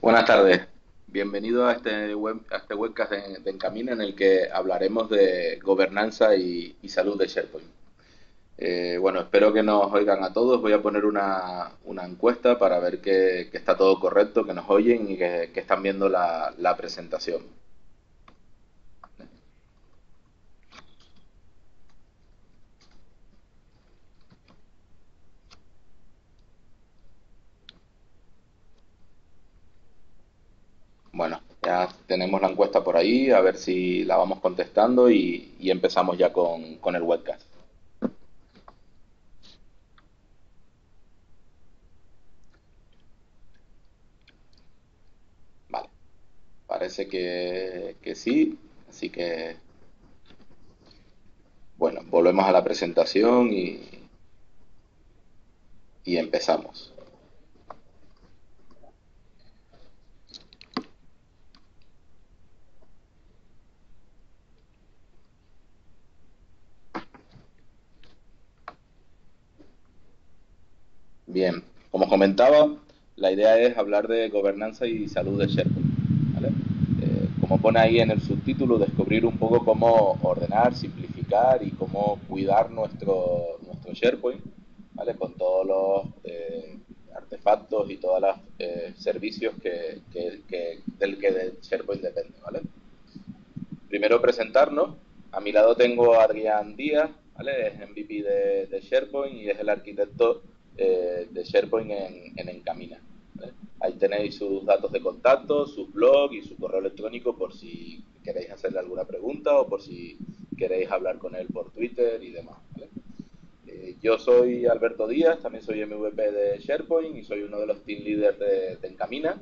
Buenas tardes, bienvenido a este webcast de Encamina en el que hablaremos de gobernanza y salud de SharePoint. Bueno, espero que nos oigan a todos. Voy a poner una encuesta para ver que está todo correcto, que nos oyen y que están viendo la presentación. Bueno, ya tenemos la encuesta por ahí, a ver si la vamos contestando y empezamos ya con el webcast. Vale, parece que sí, así que bueno, volvemos a la presentación y empezamos. Bien, como comentaba, la idea es hablar de gobernanza y salud de SharePoint, ¿vale? Como pone ahí en el subtítulo, descubrir un poco cómo ordenar, simplificar y cómo cuidar nuestro SharePoint, ¿vale? Con todos los artefactos y todos los servicios del que de SharePoint depende, ¿vale? Primero presentarnos. A mi lado tengo a Adrián Díaz, ¿vale? Es MVP de SharePoint y es el arquitecto de SharePoint en Encamina, ¿vale? Ahí tenéis sus datos de contacto, sus blogs y su correo electrónico por si queréis hacerle alguna pregunta o por si queréis hablar con él por Twitter y demás, ¿vale? Yo soy Alberto Díaz, también soy MVP de SharePoint y soy uno de los team leaders de Encamina,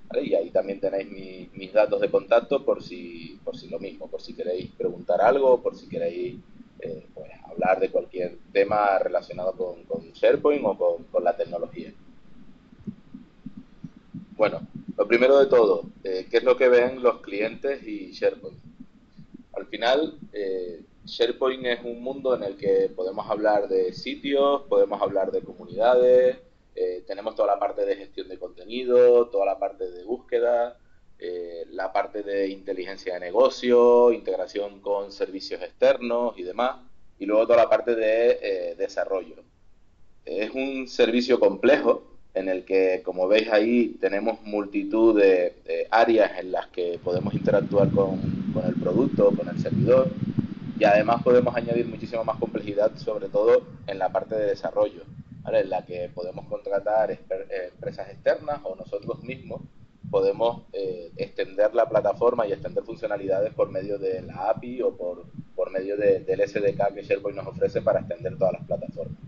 ¿vale? Y ahí también tenéis mis datos de contacto por si lo mismo, por si queréis preguntar algo, por si queréis pues, hablar de cualquier tema relacionado con SharePoint o con la tecnología. Bueno, lo primero de todo, ¿qué es lo que ven los clientes y SharePoint? Al final, SharePoint es un mundo en el que podemos hablar de sitios, podemos hablar de comunidades, tenemos toda la parte de gestión de contenido, toda la parte de búsqueda, la parte de inteligencia de negocio, integración con servicios externos y demás, y luego toda la parte de desarrollo. Es un servicio complejo en el que, como veis ahí, tenemos multitud de áreas en las que podemos interactuar con el producto, con el servidor, y además podemos añadir muchísima más complejidad, sobre todo en la parte de desarrollo, ¿vale? En la que podemos contratar empresas externas o nosotros mismos podemos extender la plataforma y extender funcionalidades por medio de la API o por medio del SDK que SharePoint nos ofrece para extender todas las plataformas.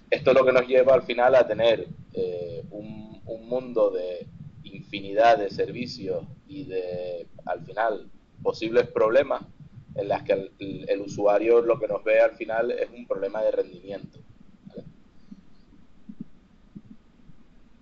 Esto es lo que nos lleva al final a tener un mundo de infinidad de servicios y de, al final, posibles problemas en las que el usuario lo que nos ve al final es un problema de rendimiento, ¿vale?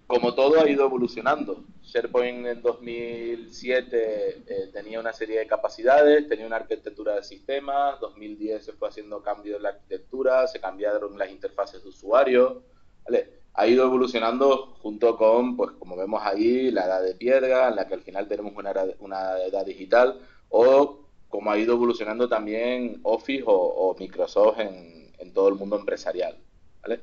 Como todo ha ido evolucionando. SharePoint en 2007 tenía una serie de capacidades, tenía una arquitectura de sistemas, 2010 se fue haciendo cambios en la arquitectura, se cambiaron las interfaces de usuario, ¿vale? Ha ido evolucionando junto con, pues como vemos ahí, la edad de piedra, en la que al final tenemos una edad digital, o como ha ido evolucionando también Office o Microsoft en todo el mundo empresarial, ¿vale?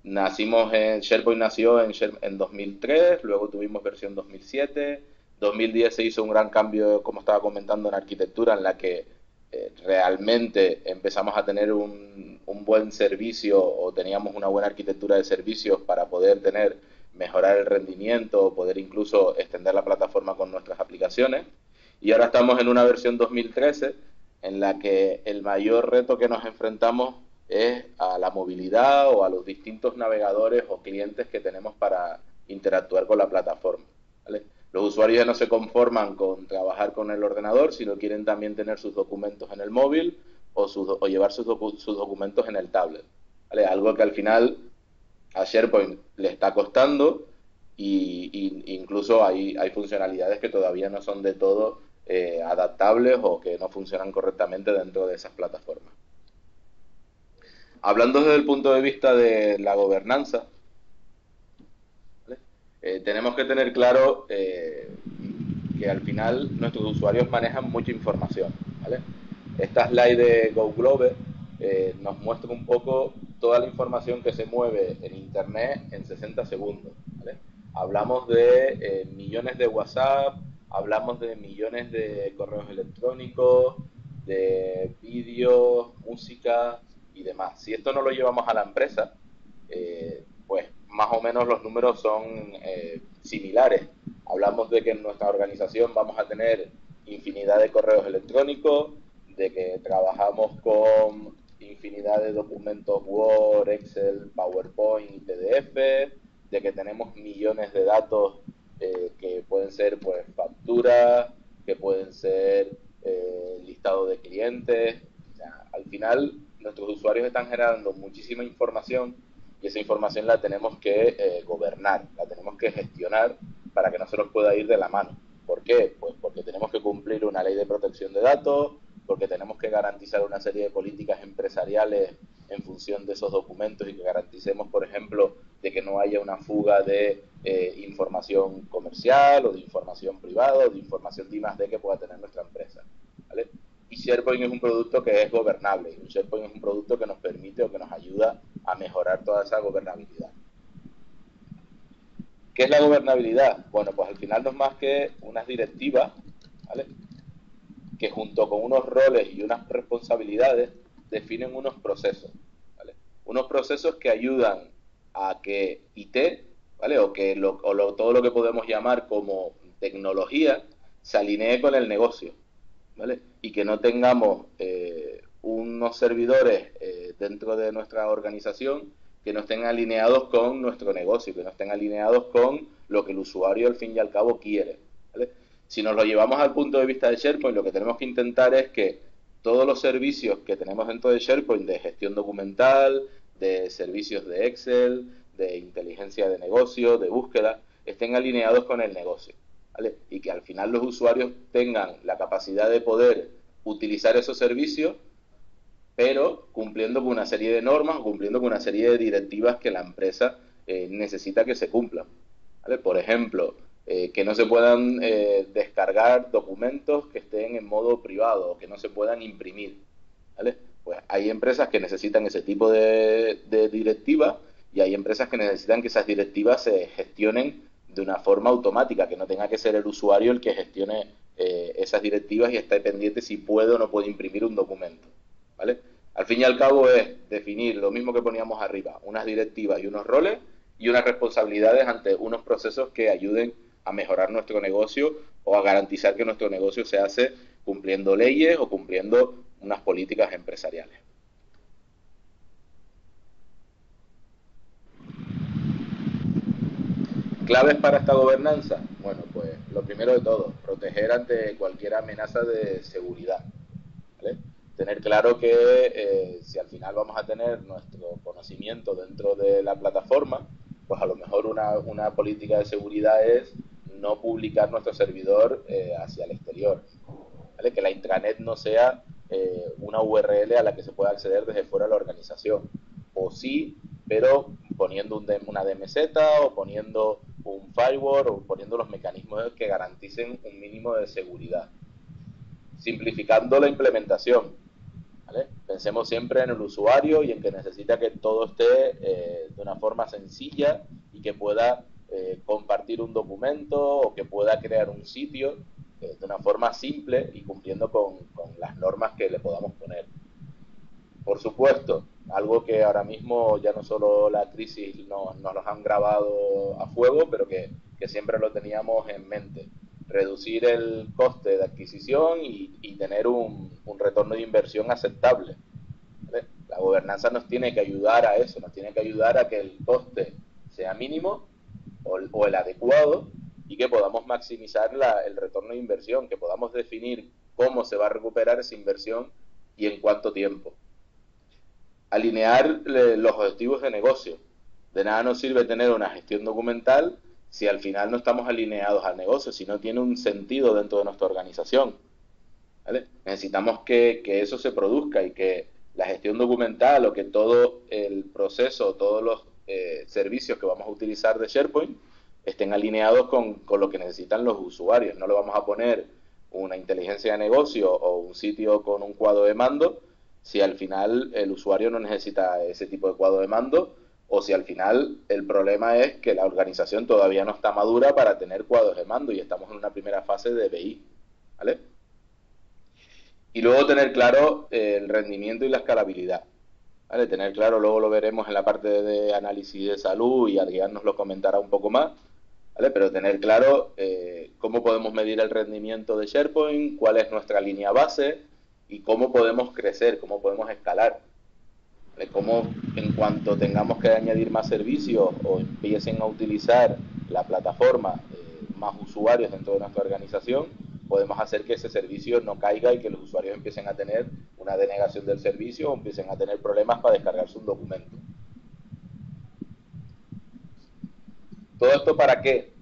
SharePoint nació en 2003, luego tuvimos versión 2007, 2010 se hizo un gran cambio, como estaba comentando, en arquitectura, en la que realmente empezamos a tener un buen servicio o teníamos una buena arquitectura de servicios para poder mejorar el rendimiento, poder incluso extender la plataforma con nuestras aplicaciones. Y ahora estamos en una versión 2013 en la que el mayor reto que nos enfrentamos es a la movilidad o a los distintos navegadores o clientes que tenemos para interactuar con la plataforma, ¿vale? Los usuarios ya no se conforman con trabajar con el ordenador, sino quieren también tener sus documentos en el móvil o llevar sus documentos en el tablet, ¿vale? Algo que al final a SharePoint le está costando y incluso hay funcionalidades que todavía no son de todo adaptables o que no funcionan correctamente dentro de esas plataformas. Hablando desde el punto de vista de la gobernanza, ¿vale? Tenemos que tener claro que al final nuestros usuarios manejan mucha información, ¿vale? Esta slide de Go Globe nos muestra un poco toda la información que se mueve en Internet en 60 segundos, ¿vale? Hablamos de millones de WhatsApp, hablamos de millones de correos electrónicos, de vídeos, música y demás. Si esto no lo llevamos a la empresa, pues más o menos los números son similares. Hablamos de que en nuestra organización vamos a tener infinidad de correos electrónicos, de que trabajamos con infinidad de documentos Word, Excel, PowerPoint y PDF, de que tenemos millones de datos que pueden ser pues facturas, que pueden ser listado de clientes. O sea, al final nuestros usuarios están generando muchísima información y esa información la tenemos que gobernar, la tenemos que gestionar para que no se nos pueda ir de la mano. ¿Por qué? Pues porque tenemos que cumplir una ley de protección de datos, porque tenemos que garantizar una serie de políticas empresariales en función de esos documentos y que garanticemos, por ejemplo, de que no haya una fuga de información comercial o de información privada o de información de I+D que pueda tener nuestra empresa, ¿vale? Y SharePoint es un producto que es gobernable, y SharePoint es un producto que nos permite o que nos ayuda a mejorar toda esa gobernabilidad. ¿Qué es la gobernabilidad? Bueno, pues al final no es más que unas directivas, ¿vale?, que junto con unos roles y unas responsabilidades definen unos procesos, ¿vale? Unos procesos que ayudan a que IT, ¿vale?, o que todo lo que podemos llamar como tecnología se alinee con el negocio, ¿vale? Y que no tengamos unos servidores dentro de nuestra organización que no estén alineados con nuestro negocio, que no estén alineados con lo que el usuario al fin y al cabo quiere, ¿vale? Si nos lo llevamos al punto de vista de SharePoint, lo que tenemos que intentar es que todos los servicios que tenemos dentro de SharePoint, de gestión documental, de servicios de Excel, de inteligencia de negocio, de búsqueda, estén alineados con el negocio, ¿vale? Y que al final los usuarios tengan la capacidad de poder utilizar esos servicios, pero cumpliendo con una serie de normas o cumpliendo con una serie de directivas que la empresa necesita que se cumplan, ¿vale? Por ejemplo, que no se puedan descargar documentos que estén en modo privado o que no se puedan imprimir, ¿vale? Pues hay empresas que necesitan ese tipo de directivas y hay empresas que necesitan que esas directivas se gestionen de una forma automática, que no tenga que ser el usuario el que gestione esas directivas y esté pendiente si puede o no puede imprimir un documento, ¿vale? Al fin y al cabo es definir lo mismo que poníamos arriba, unas directivas y unos roles y unas responsabilidades ante unos procesos que ayuden a mejorar nuestro negocio o a garantizar que nuestro negocio se hace cumpliendo leyes o cumpliendo unas políticas empresariales. ¿Claves para esta gobernanza? Bueno, pues lo primero de todo, proteger ante cualquier amenaza de seguridad, ¿vale? Tener claro que si al final vamos a tener nuestro conocimiento dentro de la plataforma, pues a lo mejor una política de seguridad es no publicar nuestro servidor hacia el exterior, ¿vale? Que la intranet no sea una URL a la que se pueda acceder desde fuera de la organización. O sí, pero poniendo una DMZ o poniendo un firewall o poniendo los mecanismos que garanticen un mínimo de seguridad. Simplificando la implementación, ¿vale? Pensemos siempre en el usuario y en que necesita que todo esté de una forma sencilla y que pueda compartir un documento o que pueda crear un sitio de una forma simple y cumpliendo con las normas que le podamos poner. Por supuesto, algo que ahora mismo ya no solo la crisis nos los han grabado a fuego, pero que siempre lo teníamos en mente. Reducir el coste de adquisición y tener un retorno de inversión aceptable, ¿vale? La gobernanza nos tiene que ayudar a eso, nos tiene que ayudar a que el coste sea mínimo o el adecuado y que podamos maximizar el retorno de inversión, que podamos definir cómo se va a recuperar esa inversión y en cuánto tiempo. Alinear los objetivos de negocio. De nada nos sirve tener una gestión documental si al final no estamos alineados al negocio, si no tiene un sentido dentro de nuestra organización, ¿vale? Necesitamos que eso se produzca y que la gestión documental o que todo el proceso, todos los servicios que vamos a utilizar de SharePoint estén alineados con lo que necesitan los usuarios. No le vamos a poner una inteligencia de negocio o un sitio con un cuadro de mando si al final el usuario no necesita ese tipo de cuadro de mando, o si al final el problema es que la organización todavía no está madura para tener cuadros de mando y estamos en una primera fase de BI, ¿vale? Y luego tener claro el rendimiento y la escalabilidad, ¿vale? Tener claro, luego lo veremos en la parte de análisis de salud y Adrián nos lo comentará un poco más, ¿vale? Pero tener claro cómo podemos medir el rendimiento de SharePoint, cuál es nuestra línea base y cómo podemos crecer, cómo podemos escalar. ¿Vale? Cómo en cuanto tengamos que añadir más servicios o empiecen a utilizar la plataforma más usuarios dentro de nuestra organización, podemos hacer que ese servicio no caiga y que los usuarios empiecen a tener una denegación del servicio o empiecen a tener problemas para descargarse un documento. ¿Todo esto para qué?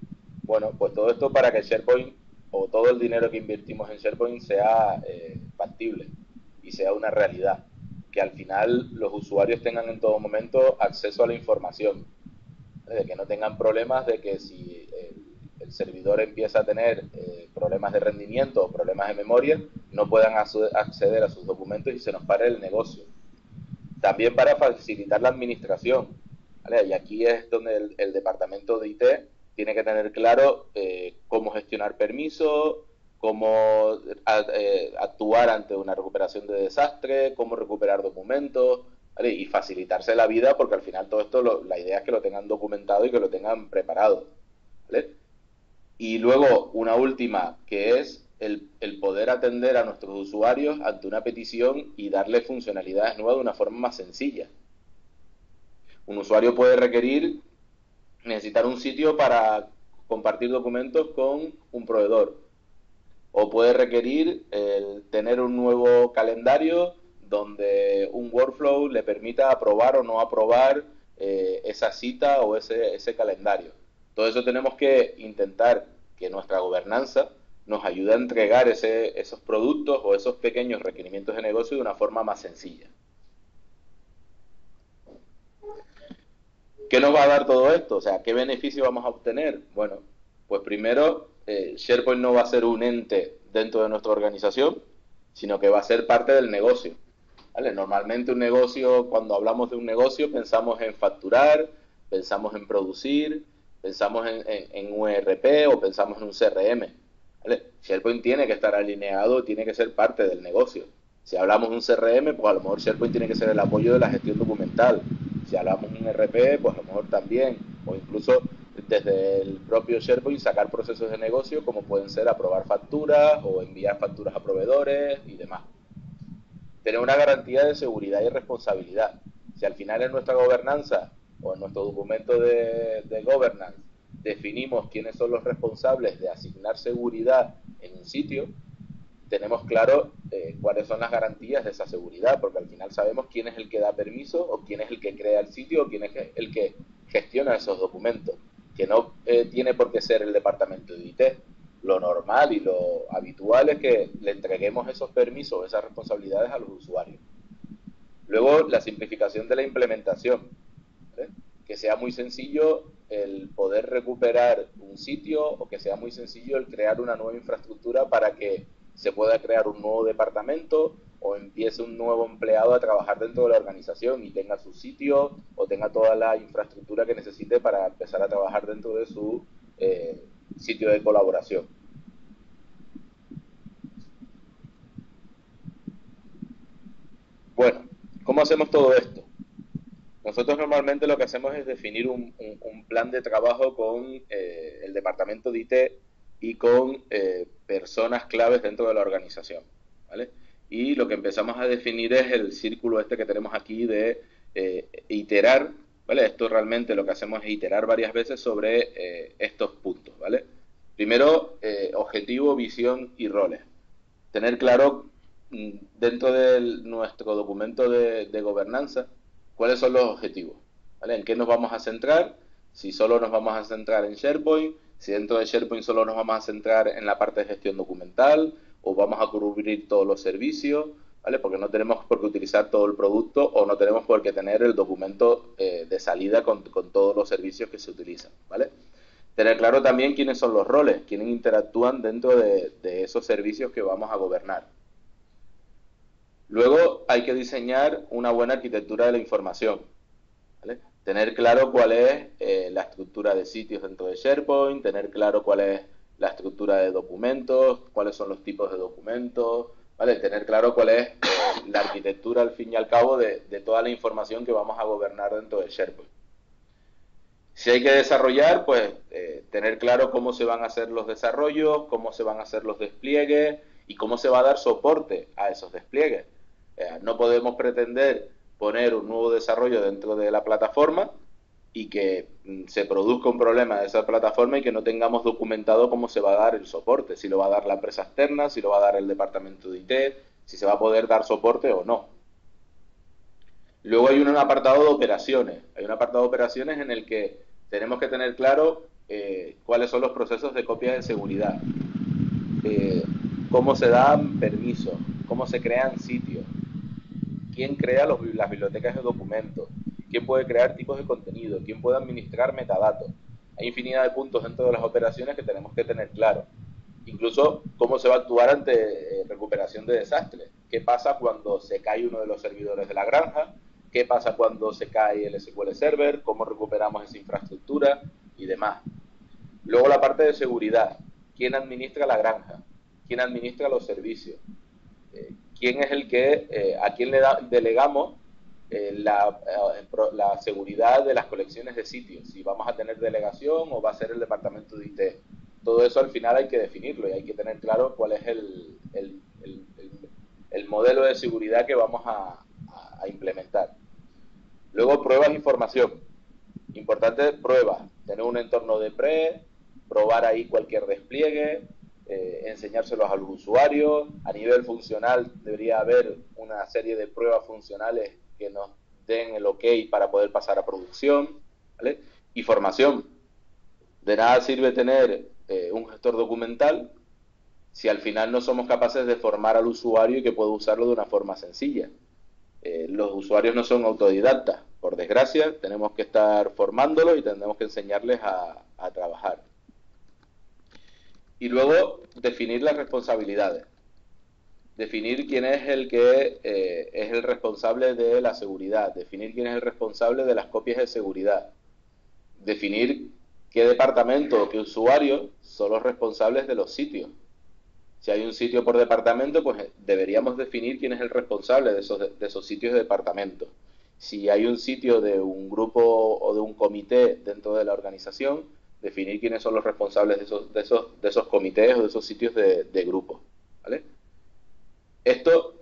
Bueno, pues todo esto para que SharePoint o todo el dinero que invertimos en SharePoint sea factible y sea una realidad. Que al final los usuarios tengan en todo momento acceso a la información. De que no tengan problemas de que si el servidor empieza a tener problemas de rendimiento o problemas de memoria, no puedan acceder a sus documentos y se nos pare el negocio. También para facilitar la administración, ¿vale? Y aquí es donde el departamento de IT tiene que tener claro cómo gestionar permisos, cómo actuar ante una recuperación de desastre, cómo recuperar documentos, ¿vale? Y facilitarse la vida, porque al final todo esto, la idea es que lo tengan documentado y que lo tengan preparado, ¿vale? Y luego una última, que es el poder atender a nuestros usuarios ante una petición y darle funcionalidades nuevas de una forma más sencilla. Un usuario puede requerir necesitar un sitio para compartir documentos con un proveedor, o puede requerir tener un nuevo calendario donde un workflow le permita aprobar o no aprobar esa cita o ese calendario. Todo eso tenemos que intentar que nuestra gobernanza nos ayude a entregar esos productos o esos pequeños requerimientos de negocio de una forma más sencilla. ¿Qué nos va a dar todo esto? O sea, ¿qué beneficio vamos a obtener? Bueno, pues primero, SharePoint no va a ser un ente dentro de nuestra organización, sino que va a ser parte del negocio. ¿Vale? Normalmente un negocio, cuando hablamos de un negocio, pensamos en facturar, pensamos en producir, pensamos en un ERP o pensamos en un CRM. ¿Vale? SharePoint tiene que estar alineado, tiene que ser parte del negocio. Si hablamos de un CRM, pues a lo mejor SharePoint tiene que ser el apoyo de la gestión documental. Si hablamos de un ERP, pues a lo mejor también. O incluso desde el propio SharePoint sacar procesos de negocio como pueden ser aprobar facturas o enviar facturas a proveedores y demás. Tener una garantía de seguridad y responsabilidad. Si al final en nuestra gobernanza o en nuestro documento de governance definimos quiénes son los responsables de asignar seguridad en un sitio, tenemos claro cuáles son las garantías de esa seguridad, porque al final sabemos quién es el que da permiso o quién es el que crea el sitio o quién es el que gestiona esos documentos, que no tiene por qué ser el departamento de IT. Lo normal y lo habitual es que le entreguemos esos permisos, esas responsabilidades a los usuarios. Luego, la simplificación de la implementación, ¿vale? Que sea muy sencillo el poder recuperar un sitio o que sea muy sencillo el crear una nueva infraestructura para que se pueda crear un nuevo departamento o empiece un nuevo empleado a trabajar dentro de la organización y tenga su sitio o tenga toda la infraestructura que necesite para empezar a trabajar dentro de su sitio de colaboración. Bueno, ¿cómo hacemos todo esto? Nosotros normalmente lo que hacemos es definir un plan de trabajo con el departamento de IT y con personas claves dentro de la organización, ¿vale? Y lo que empezamos a definir es el círculo este que tenemos aquí de iterar, ¿vale? Esto realmente lo que hacemos es iterar varias veces sobre estos puntos, ¿vale? Primero, objetivo, visión y roles. Tener claro dentro de nuestro documento de gobernanza cuáles son los objetivos, ¿vale? En qué nos vamos a centrar, si solo nos vamos a centrar en SharePoint, si dentro de SharePoint solo nos vamos a centrar en la parte de gestión documental o vamos a cubrir todos los servicios, ¿vale? Porque no tenemos por qué utilizar todo el producto o no tenemos por qué tener el documento de salida con todos los servicios que se utilizan, ¿vale? Tener claro también quiénes son los roles, quiénes interactúan dentro de esos servicios que vamos a gobernar. Luego hay que diseñar una buena arquitectura de la información, ¿vale? Tener claro cuál es la estructura de sitios dentro de SharePoint, tener claro cuál es la estructura de documentos, cuáles son los tipos de documentos, ¿vale? Tener claro cuál es la arquitectura al fin y al cabo de toda la información que vamos a gobernar dentro de SharePoint. Si hay que desarrollar, pues tener claro cómo se van a hacer los desarrollos, cómo se van a hacer los despliegues y cómo se va a dar soporte a esos despliegues. No podemos pretender poner un nuevo desarrollo dentro de la plataforma y que se produzca un problema de esa plataforma y que no tengamos documentado cómo se va a dar el soporte, si lo va a dar la empresa externa, si lo va a dar el departamento de IT, si se va a poder dar soporte o no. Luego hay un apartado de operaciones. Hay un apartado de operaciones en el que tenemos que tener claro cuáles son los procesos de copia de seguridad, eh, cómo se dan permisos, cómo se crean sitios, quién crea las bibliotecas de documentos, quién puede crear tipos de contenido, quién puede administrar metadatos. Hay infinidad de puntos dentro de las operaciones que tenemos que tener claro. Incluso cómo se va a actuar ante recuperación de desastres. ¿Qué pasa cuando se cae uno de los servidores de la granja? ¿Qué pasa cuando se cae el SQL Server? ¿Cómo recuperamos esa infraestructura? Y demás. Luego la parte de seguridad. ¿Quién administra la granja? ¿Quién administra los servicios? ¿Quién es el que, a quién delegamos la seguridad de las colecciones de sitios? Si vamos a tener delegación o va a ser el departamento de IT. Todo eso al final hay que definirlo y hay que tener claro cuál es el modelo de seguridad que vamos a implementar. Luego pruebas y formación. Importante pruebas, tener un entorno de probar ahí cualquier despliegue, enseñárselos a los usuarios. A nivel funcional debería haber una serie de pruebas funcionales que nos den el ok para poder pasar a producción, ¿vale? Y formación. De nada sirve tener un gestor documental si al final no somos capaces de formar al usuario y que pueda usarlo de una forma sencilla. Los usuarios no son autodidactas, por desgracia, tenemos que estar formándolos y tenemos que enseñarles a trabajar. Y luego definir las responsabilidades. Definir quién es el que es el responsable de la seguridad, definir quién es el responsable de las copias de seguridad, definir qué departamento o qué usuario son los responsables de los sitios. Si hay un sitio por departamento, pues deberíamos definir quién es el responsable de esos sitios de departamento. Si hay un sitio de un grupo o de un comité dentro de la organización, definir quiénes son los responsables de esos comités o de esos sitios de grupo, ¿vale? Esto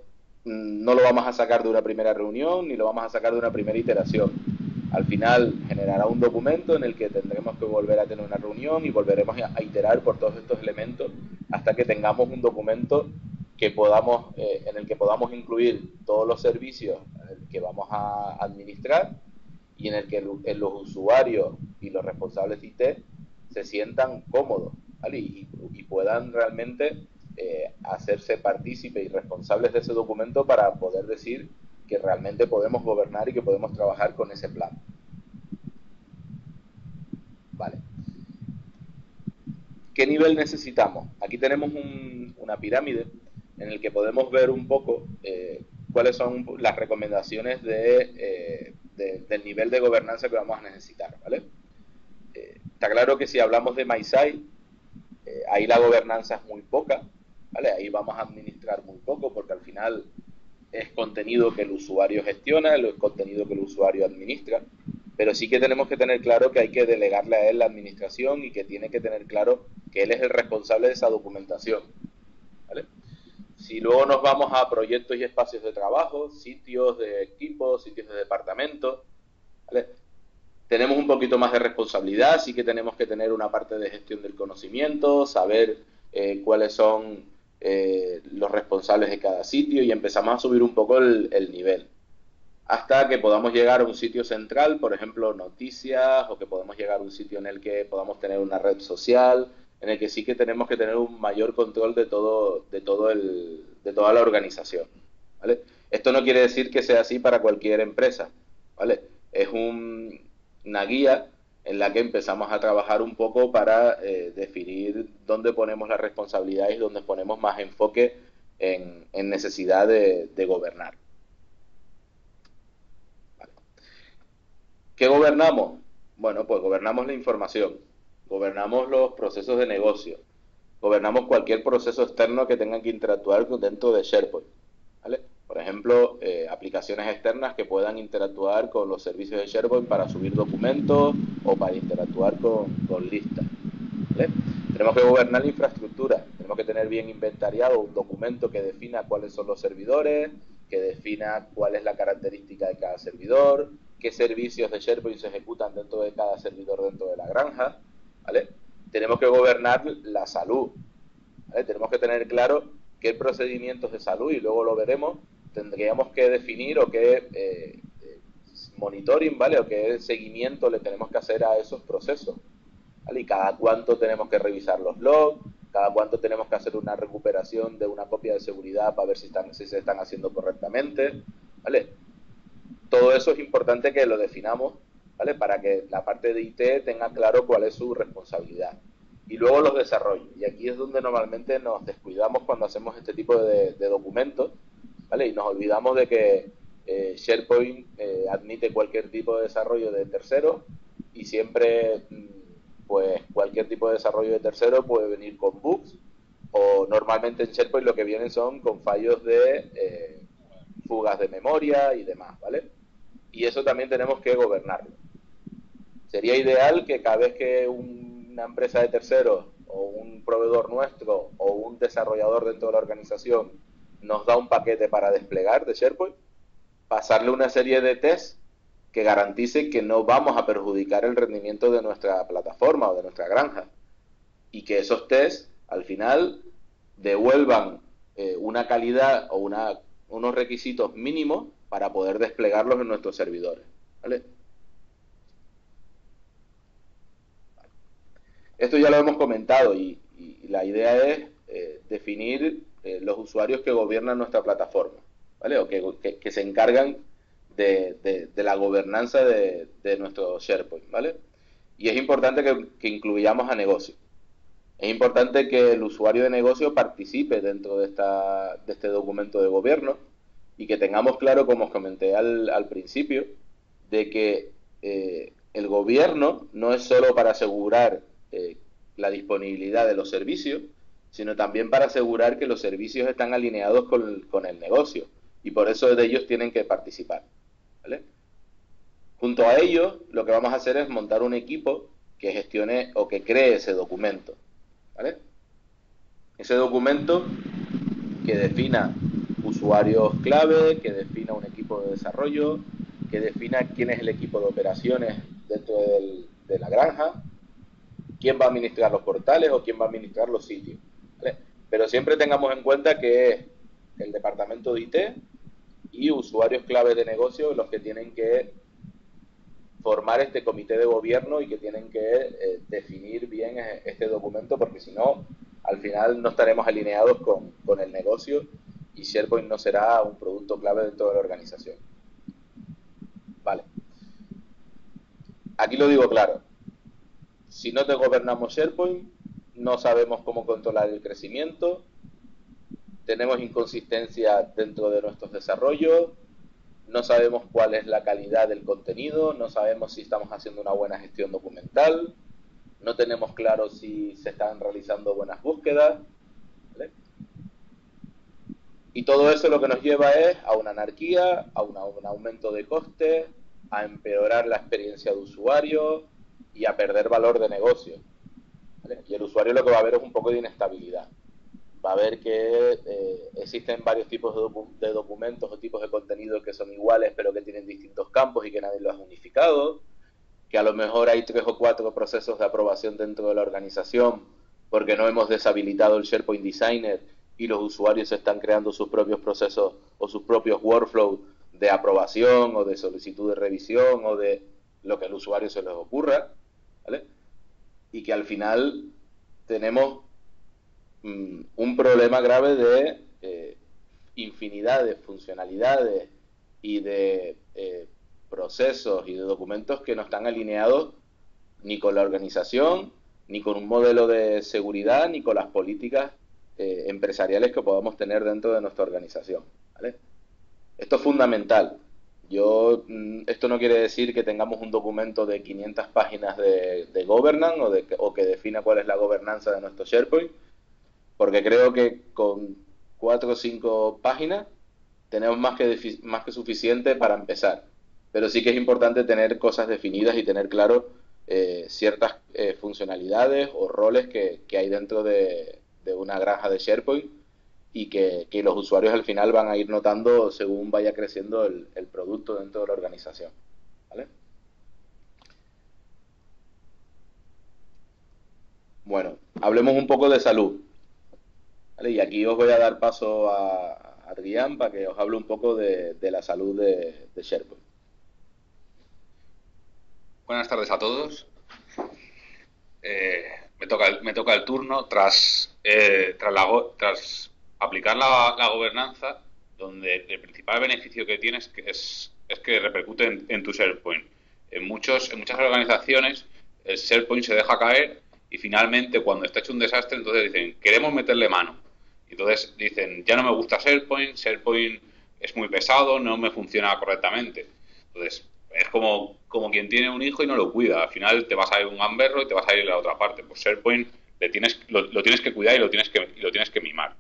no lo vamos a sacar de una primera reunión ni lo vamos a sacar de una primera iteración. Al final generará un documento en el que tendremos que volver a tener una reunión y volveremos a iterar por todos estos elementos hasta que tengamos un documento que podamos, en el que podamos incluir todos los servicios que vamos a administrar y en el que los usuarios y los responsables de IT se sientan cómodos, ¿vale? Y puedan realmente hacerse partícipes y responsables de ese documento para poder decir que realmente podemos gobernar y que podemos trabajar con ese plan. Vale. ¿Qué nivel necesitamos? Aquí tenemos una pirámide en el que podemos ver un poco cuáles son las recomendaciones del nivel de gobernanza que vamos a necesitar, ¿vale? Está claro que si hablamos de MySite, ahí la gobernanza es muy poca, ¿vale? Ahí vamos a administrar muy poco porque al final es contenido que el usuario gestiona, es contenido que el usuario administra, pero sí que tenemos que tener claro que hay que delegarle a él la administración y que tiene que tener claro que él es el responsable de esa documentación, ¿vale? Si luego nos vamos a proyectos y espacios de trabajo, sitios de equipos, sitios de departamentos, ¿vale? Tenemos un poquito más de responsabilidad, sí que tenemos que tener una parte de gestión del conocimiento, saber cuáles son los responsables de cada sitio y empezamos a subir un poco el nivel. Hasta que podamos llegar a un sitio central, por ejemplo, noticias, o que podamos llegar a un sitio en el que podamos tener una red social, en el que sí que tenemos que tener un mayor control de toda la organización, ¿vale? Esto no quiere decir que sea así para cualquier empresa, ¿vale? Es una guía en la que empezamos a trabajar un poco para definir dónde ponemos las responsabilidades y dónde ponemos más enfoque en necesidad de gobernar. Vale. ¿Qué gobernamos? Bueno, pues gobernamos la información, gobernamos los procesos de negocio, gobernamos cualquier proceso externo que tenga que interactuar dentro de SharePoint, ¿vale? Por ejemplo, aplicaciones externas que puedan interactuar con los servicios de SharePoint para subir documentos o para interactuar con listas, ¿vale? Tenemos que gobernar la infraestructura, tenemos que tener bien inventariado un documento que defina cuáles son los servidores, que defina cuál es la característica de cada servidor, qué servicios de SharePoint se ejecutan dentro de cada servidor dentro de la granja, ¿vale? Tenemos que gobernar la salud, ¿vale? Tenemos que tener claro qué procedimientos de salud, y luego lo veremos, tendríamos que definir o qué monitoring, ¿vale? O qué seguimiento le tenemos que hacer a esos procesos, ¿vale? Y cada cuánto tenemos que revisar los logs, cada cuánto tenemos que hacer una recuperación de una copia de seguridad para ver si se están haciendo correctamente, ¿vale? Todo eso es importante que lo definamos, ¿vale? Para que la parte de IT tenga claro cuál es su responsabilidad. Y luego los desarrollos. Y aquí es donde normalmente nos descuidamos cuando hacemos este tipo de documentos, ¿vale? Y nos olvidamos de que SharePoint admite cualquier tipo de desarrollo de terceros, y siempre, pues, cualquier tipo de desarrollo de tercero puede venir con bugs, o normalmente en SharePoint lo que vienen son con fallos de fugas de memoria y demás, ¿vale? Y eso también tenemos que gobernarlo. Sería ideal que cada vez que una empresa de terceros o un proveedor nuestro o un desarrollador dentro de la organización nos da un paquete para desplegar de SharePoint, pasarle una serie de tests que garantice que no vamos a perjudicar el rendimiento de nuestra plataforma o de nuestra granja, y que esos tests al final devuelvan una calidad o unos requisitos mínimos para poder desplegarlos en nuestros servidores, ¿vale? Esto ya lo hemos comentado, y la idea es definir los usuarios que gobiernan nuestra plataforma, ¿vale? O que se encargan de la gobernanza de nuestro SharePoint, ¿vale? Y es importante que incluyamos a negocio. Es importante que el usuario de negocio participe dentro de este documento de gobierno, y que tengamos claro, como os comenté al principio, de que el gobierno no es solo para asegurar la disponibilidad de los servicios, sino también para asegurar que los servicios están alineados con el negocio, y por eso de ellos tienen que participar, ¿vale? Junto a ellos, lo que vamos a hacer es montar un equipo que gestione o que cree ese documento, ¿vale? Ese documento que defina usuarios clave, que defina un equipo de desarrollo, que defina quién es el equipo de operaciones dentro de la granja, quién va a administrar los portales o quién va a administrar los sitios, ¿vale? Pero siempre tengamos en cuenta que es el departamento de IT y usuarios clave de negocio los que tienen que formar este comité de gobierno, y que tienen que definir bien este documento, porque si no, al final no estaremos alineados con el negocio, y SharePoint no será un producto clave dentro de la organización. Vale. Aquí lo digo claro. Si no te gobernamos SharePoint, no sabemos cómo controlar el crecimiento, tenemos inconsistencia dentro de nuestros desarrollos, no sabemos cuál es la calidad del contenido, no sabemos si estamos haciendo una buena gestión documental, no tenemos claro si se están realizando buenas búsquedas, ¿vale? Y todo eso lo que nos lleva es a una anarquía, a un aumento de costes, a empeorar la experiencia de usuario y a perder valor de negocio, ¿vale? Y el usuario lo que va a ver es un poco de inestabilidad. Va a ver que existen varios tipos de documentos o tipos de contenido que son iguales pero que tienen distintos campos y que nadie los ha unificado, que a lo mejor hay 3 o 4 procesos de aprobación dentro de la organización porque no hemos deshabilitado el SharePoint Designer, y los usuarios están creando sus propios procesos o sus propios workflows de aprobación o de solicitud de revisión o de lo que al usuario se les ocurra, ¿vale? Y que al final tenemos un problema grave de infinidad de funcionalidades y de procesos y de documentos que no están alineados ni con la organización, ni con un modelo de seguridad, ni con las políticas empresariales que podamos tener dentro de nuestra organización, ¿vale? Esto es fundamental. Esto no quiere decir que tengamos un documento de 500 páginas de governance o que defina cuál es la gobernanza de nuestro SharePoint, porque creo que con 4 o 5 páginas tenemos más que suficiente para empezar. Pero sí que es importante tener cosas definidas y tener claro ciertas funcionalidades o roles que hay dentro de una granja de SharePoint y que los usuarios al final van a ir notando según vaya creciendo el producto dentro de la organización. ¿Vale? Bueno, hablemos un poco de salud. ¿Vale? Y aquí os voy a dar paso a Adrián para que os hable un poco de la salud de SharePoint. Buenas tardes a todos. Me toca el turno tras aplicar la gobernanza, donde el principal beneficio que tienes es que repercute en tu SharePoint. En muchas organizaciones el SharePoint se deja caer y finalmente cuando está hecho un desastre entonces dicen, queremos meterle mano. Y entonces dicen, ya no me gusta SharePoint es muy pesado, no me funciona correctamente. Entonces es como quien tiene un hijo y no lo cuida. Al final te vas a ir un gamberro y te vas a ir a la otra parte. Pues SharePoint lo tienes que cuidar y lo tienes que mimar.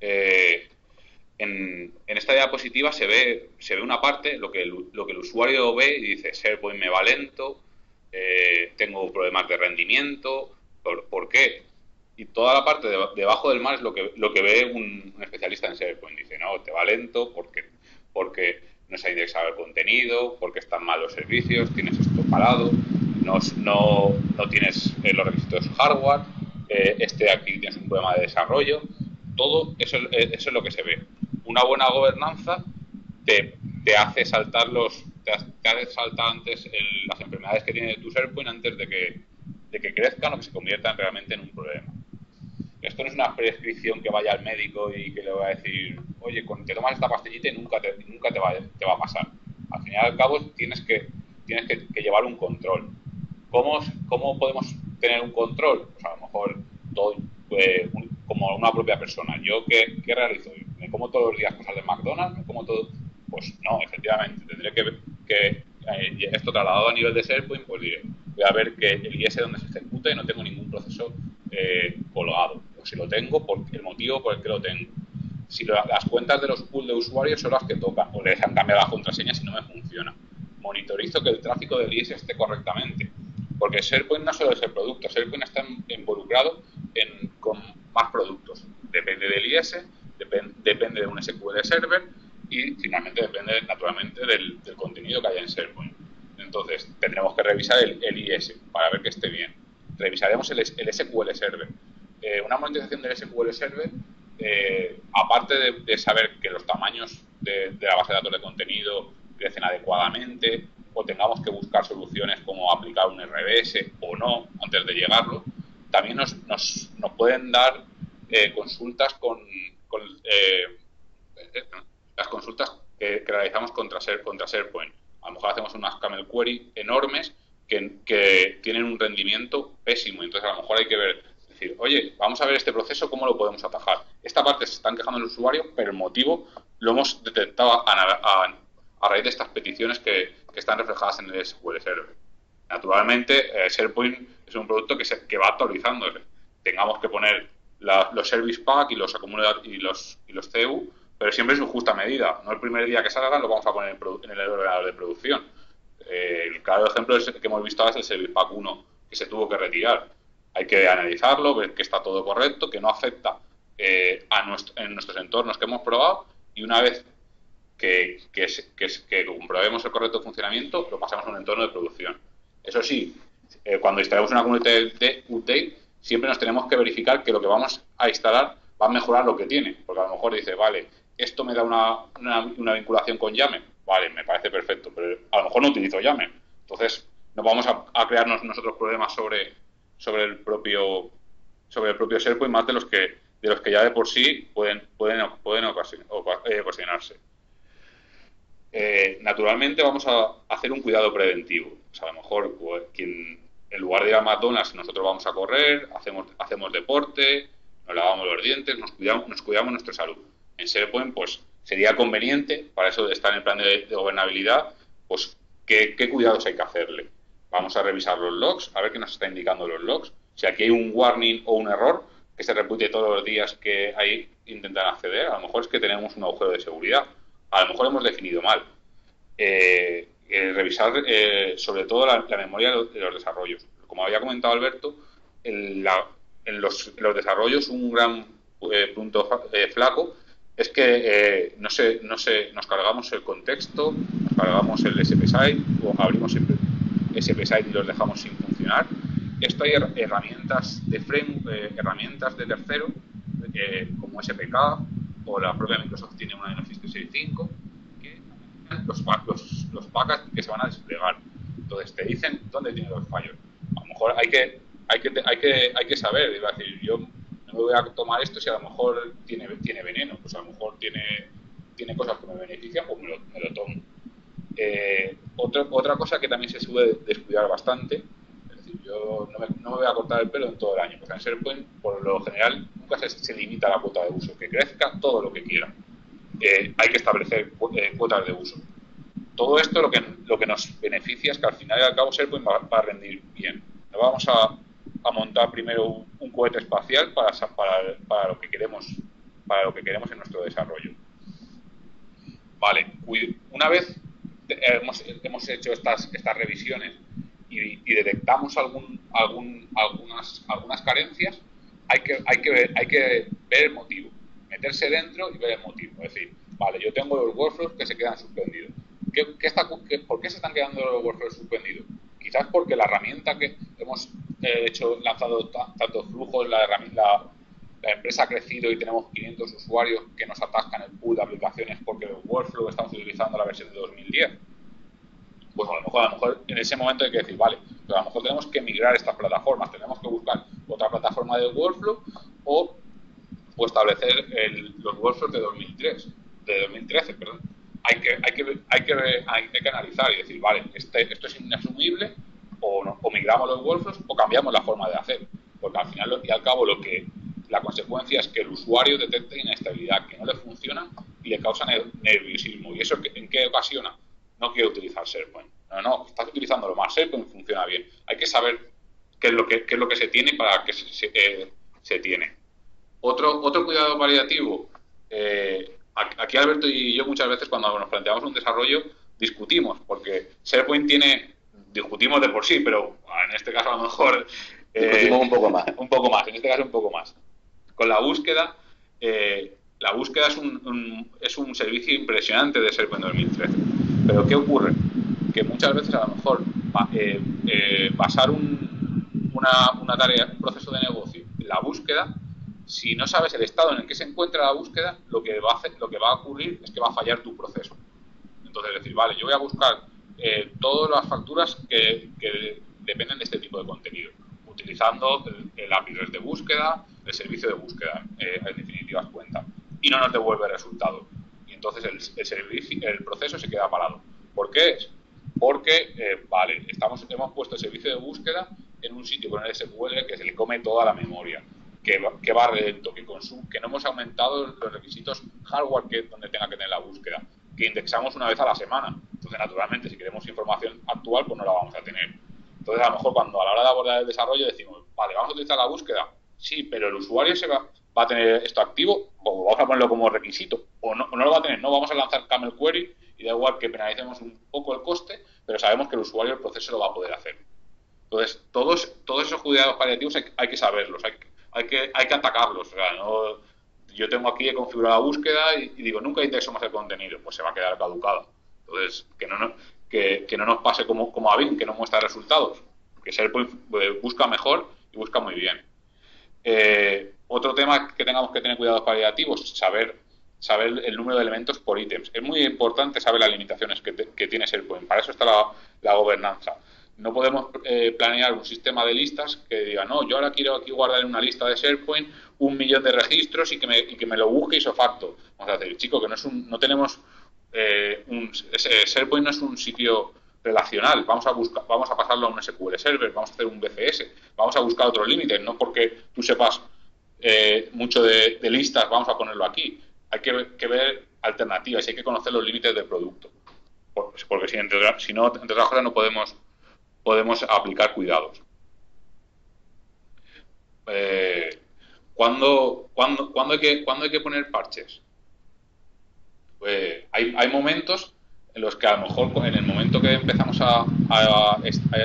En esta diapositiva se ve una parte, lo que el usuario ve y dice, SharePoint me va lento, tengo problemas de rendimiento, ¿por qué? Y toda la parte debajo del mar es lo que ve un especialista en SharePoint. Dice, no, te va lento porque no se ha indexado el contenido, porque están mal los servicios, tienes esto parado, no tienes los requisitos hardware, aquí tienes un problema de desarrollo. Todo eso es lo que se ve. Una buena gobernanza te hace saltar antes las enfermedades que tiene tu SharePoint antes de que crezcan o que se conviertan realmente en un problema. Esto no es una prescripción que vaya al médico y que le va a decir, oye, te tomas esta pastillita y nunca te va a pasar. Al fin y al cabo tienes que llevar un control. ¿Cómo podemos tener un control? Pues a lo mejor todo, como una propia persona. ¿Yo qué realizo? ¿Me como todos los días cosas de McDonald's? ¿Me como todo? Pues no, efectivamente, tendré que esto trasladado a nivel de SharePoint, pues diré, voy a ver que el IS donde se ejecuta y no tengo ningún proceso colgado. O si lo tengo, el motivo por el que lo tengo. Si las cuentas de los pools de usuarios son las que tocan, o les han cambiado las contraseñas y no me funciona. Monitorizo que el tráfico del IS esté correctamente. Porque SharePoint no solo es el producto, SharePoint está involucrado con más productos. Depende del IS, depende de un SQL Server y finalmente depende naturalmente del contenido que haya en SharePoint. Entonces tendremos que revisar el IS para ver que esté bien. Revisaremos el SQL Server. Una monitorización del SQL Server, aparte de saber que los tamaños de la base de datos de contenido crecen adecuadamente, o tengamos que buscar soluciones como aplicar un RBS o no antes de llegarlo, también nos pueden dar consultas con las consultas que realizamos contra SharePoint. A lo mejor hacemos unas camel query enormes que tienen un rendimiento pésimo, entonces a lo mejor hay que decir, oye, vamos a ver este proceso, ¿cómo lo podemos atajar? Esta parte se están quejando el usuario, pero el motivo lo hemos detectado a raíz de estas peticiones que están reflejadas en el SQL Server. Naturalmente, SharePoint es un producto que va actualizándose. Tengamos que poner los Service Pack y los CU, pero siempre en su justa medida. No el primer día que salgan lo vamos a poner en el ordenador de producción. El claro ejemplo que hemos visto ahora es el Service Pack 1, que se tuvo que retirar. Hay que analizarlo, ver que está todo correcto, que no afecta en nuestros entornos que hemos probado, y una vez que comprobemos el correcto funcionamiento, lo pasamos a un entorno de producción. Eso sí, cuando instalemos una comunidad de update, siempre nos tenemos que verificar que lo que vamos a instalar va a mejorar lo que tiene, porque a lo mejor dice, vale, esto me da una vinculación con YAML, vale, me parece perfecto, pero a lo mejor no utilizo YAML, entonces nos vamos a crearnos nosotros problemas sobre el propio SharePoint, más de los que ya de por sí pueden ocasionarse. Naturalmente vamos a hacer un cuidado preventivo. O sea, a lo mejor quien En lugar de ir a McDonald's, nosotros vamos a correr, hacemos deporte, nos lavamos los dientes, nos cuidamos nuestra salud. En SharePoint, pues sería conveniente, para eso de estar en el plan de gobernabilidad, pues qué cuidados hay que hacerle. Vamos a revisar los logs, a ver qué nos está indicando los logs. Si aquí hay un warning o un error que se repite todos los días que ahí intentan acceder, a lo mejor es que tenemos un agujero de seguridad. A lo mejor hemos definido mal. Revisar sobre todo la memoria de los desarrollos. Como había comentado Alberto, en los desarrollos un gran punto flaco es que nos cargamos el contexto, nos cargamos el SP-Site o abrimos SP-Site y los dejamos sin funcionar. Esto hay herramientas de herramientas de tercero como SPK o la propia Microsoft tiene una en Office 365 que los packets que se van a desplegar. Entonces te dicen dónde tienen los fallos. A lo mejor hay que saber, iba a decir, yo no me voy a tomar esto si a lo mejor tiene veneno, pues a lo mejor tiene cosas que me benefician, pues me lo tomo. Otra cosa que también se suele descuidar bastante, es decir, yo no me voy a cortar el pelo en todo el año, porque en SharePoint, por lo general, nunca se limita la cuota de uso, que crezca todo lo que quiera. Hay que establecer cuotas de uso. Todo esto lo que nos beneficia es que al final y al cabo SharePoint va a rendir bien. No vamos a montar primero un cohete espacial para lo que queremos en nuestro desarrollo. Vale, una vez hemos hecho estas revisiones y detectamos algunas carencias, hay que ver el motivo, meterse dentro y ver el motivo. Es decir, vale, yo tengo los workflows que se quedan suspendidos. ¿Por qué se están quedando los workflows suspendidos? Quizás porque la herramienta que hemos lanzado tantos flujos, la empresa ha crecido y tenemos 500 usuarios que nos atascan el pool de aplicaciones porque el workflow estamos utilizando la versión de 2010. Pues a lo mejor en ese momento hay que decir, vale, pero a lo mejor tenemos que migrar estas plataformas, tenemos que buscar otra plataforma de workflow o establecer los workflows de 2013, perdón. Hay que analizar y decir, vale, esto es inasumible o migramos los workflows o cambiamos la forma de hacer, porque al final y al cabo la consecuencia es que el usuario detecte inestabilidad, que no le funciona y le causa nerviosismo. ¿Y eso en qué ocasiona? No quiero utilizar SharePoint. No, estás utilizándolo más. SharePoint funciona bien. Hay que saber qué es lo que se tiene para qué se tiene. Otro cuidado paliativo. Aquí Alberto y yo muchas veces cuando nos planteamos un desarrollo discutimos, porque SharePoint discutimos de por sí, pero en este caso a lo mejor discutimos un poco más. Un poco más, en este caso un poco más. Con la búsqueda es un servicio impresionante de SharePoint 2013. Pero ¿qué ocurre? Que muchas veces a lo mejor basar una tarea, un proceso de negocio en la búsqueda, si no sabes el estado en el que se encuentra la búsqueda, lo que va a ocurrir es que va a fallar tu proceso. Entonces, decir, vale, yo voy a buscar todas las facturas que dependen de este tipo de contenido, utilizando el API de búsqueda, el servicio de búsqueda, en definitivas cuentas, y no nos devuelve resultado. Y entonces el proceso se queda parado. ¿Por qué? Porque, vale, hemos puesto el servicio de búsqueda en un sitio con el SQL que se le come toda la memoria, que va lento, que no hemos aumentado los requisitos hardware donde tenga que tener la búsqueda, que indexamos una vez a la semana. Entonces, naturalmente, si queremos información actual, pues no la vamos a tener. Entonces, a lo mejor cuando a la hora de abordar el desarrollo decimos, vale, vamos a utilizar la búsqueda, sí, pero el usuario va a tener esto activo, o vamos a ponerlo como requisito, o no lo va a tener, no vamos a lanzar Camel Query y da igual que penalicemos un poco el coste, pero sabemos que el usuario el proceso lo va a poder hacer. Entonces, todos esos cuidados paliativos hay que saberlos, hay que atacarlos. O sea, yo tengo aquí, he configurado la búsqueda y digo, nunca indexo más el contenido, pues se va a quedar caducado. Entonces, que no nos pase como a Bing, que no muestra resultados, que SharePoint busca mejor y busca muy bien. Otro tema que tengamos que tener cuidados paliativos, saber el número de elementos por ítems. Es muy importante saber las limitaciones que tiene SharePoint. Para eso está la gobernanza. No podemos planear un sistema de listas que diga, no, yo ahora quiero aquí guardar en una lista de SharePoint 1 millón de registros y que me lo busque isofacto. Vamos a decir, chico, que no tenemos SharePoint no es un sitio relacional, vamos a pasarlo a un SQL Server, vamos a hacer un BCS, vamos a buscar otros límites, no porque tú sepas mucho de listas, vamos a ponerlo aquí. Hay que ver alternativas, hay que conocer los límites del producto, porque si no, entre otras cosas, no podemos aplicar cuidados. ¿Cuándo hay que poner parches? Hay momentos en los que a lo mejor en el momento que empezamos a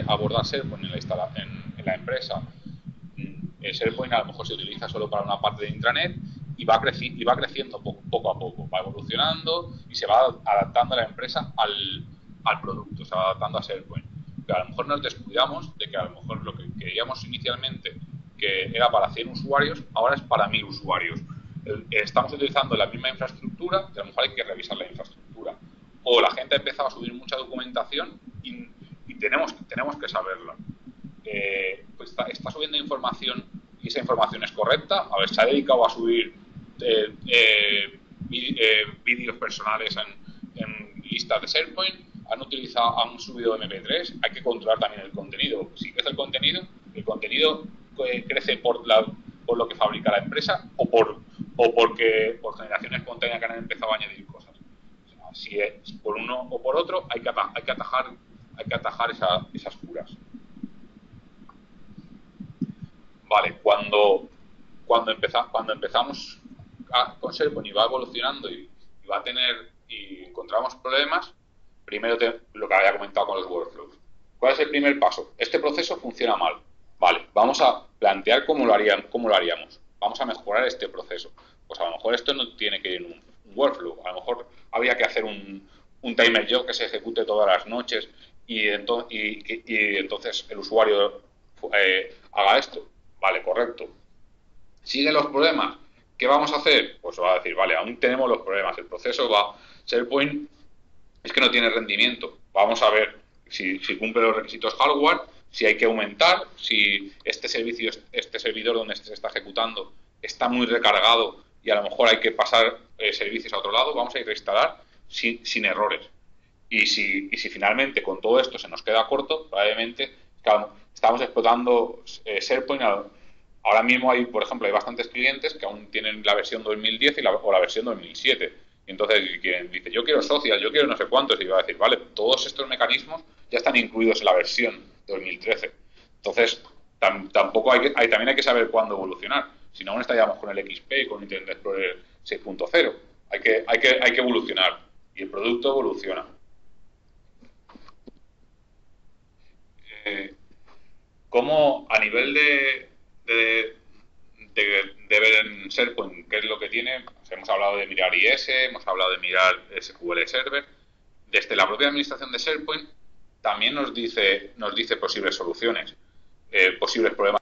abordar SharePoint en la empresa, el SharePoint a lo mejor se utiliza solo para una parte de intranet y va creciendo poco a poco, va evolucionando y se va adaptando a la empresa al producto, se va adaptando a SharePoint. Pero a lo mejor nos descuidamos de que a lo mejor lo que queríamos inicialmente que era para 100 usuarios, ahora es para 1000 usuarios. Estamos utilizando la misma infraestructura y a lo mejor hay que revisar la infraestructura. O la gente ha empezado a subir mucha documentación y tenemos que saberla. Pues está subiendo información y esa información es correcta. A ver, se ha dedicado a subir vídeos personales en listas de SharePoint, han subido MP3, hay que controlar también el contenido. Si crece el contenido crece por lo que fabrica la empresa o porque por generación espontánea que han empezado a añadir cosas. O sea, si es por uno o por otro, hay que atajar esas curas. Vale, cuando empezamos con SharePoint y va evolucionando y encontramos problemas, primero lo que había comentado con los workflows. ¿Cuál es el primer paso? Este proceso funciona mal. Vale, vamos a plantear cómo lo haríamos. Vamos a mejorar este proceso. Pues a lo mejor esto no tiene que ir en un workflow. A lo mejor habría que hacer un timer job que se ejecute todas las noches y entonces el usuario haga esto. Vale, correcto. ¿Siguen los problemas? ¿Qué vamos a hacer? Pues va a decir, vale, aún tenemos los problemas. El proceso SharePoint es que no tiene rendimiento. Vamos a ver si cumple los requisitos hardware, si hay que aumentar, si este servidor donde se está ejecutando está muy recargado y a lo mejor hay que pasar servicios a otro lado, vamos a ir a reinstalar sin errores. Y si finalmente con todo esto se nos queda corto, probablemente estamos explotando SharePoint. Ahora mismo por ejemplo, hay bastantes clientes que aún tienen la versión 2010 o la versión 2007. Y entonces quien dice, yo quiero social, yo quiero no sé cuántos, y va a decir, vale, todos estos mecanismos ya están incluidos en la versión 2013. Entonces, también hay que saber cuándo evolucionar. Si no, aún estaríamos con el XP y con Internet Explorer 6.0. Hay que evolucionar. Y el producto evoluciona. ¿Cómo a nivel de ver en SharePoint qué es lo que tiene? Pues hemos hablado de mirar IS, hemos hablado de mirar SQL Server. Desde la propia administración de SharePoint también nos dice posibles soluciones, posibles problemas.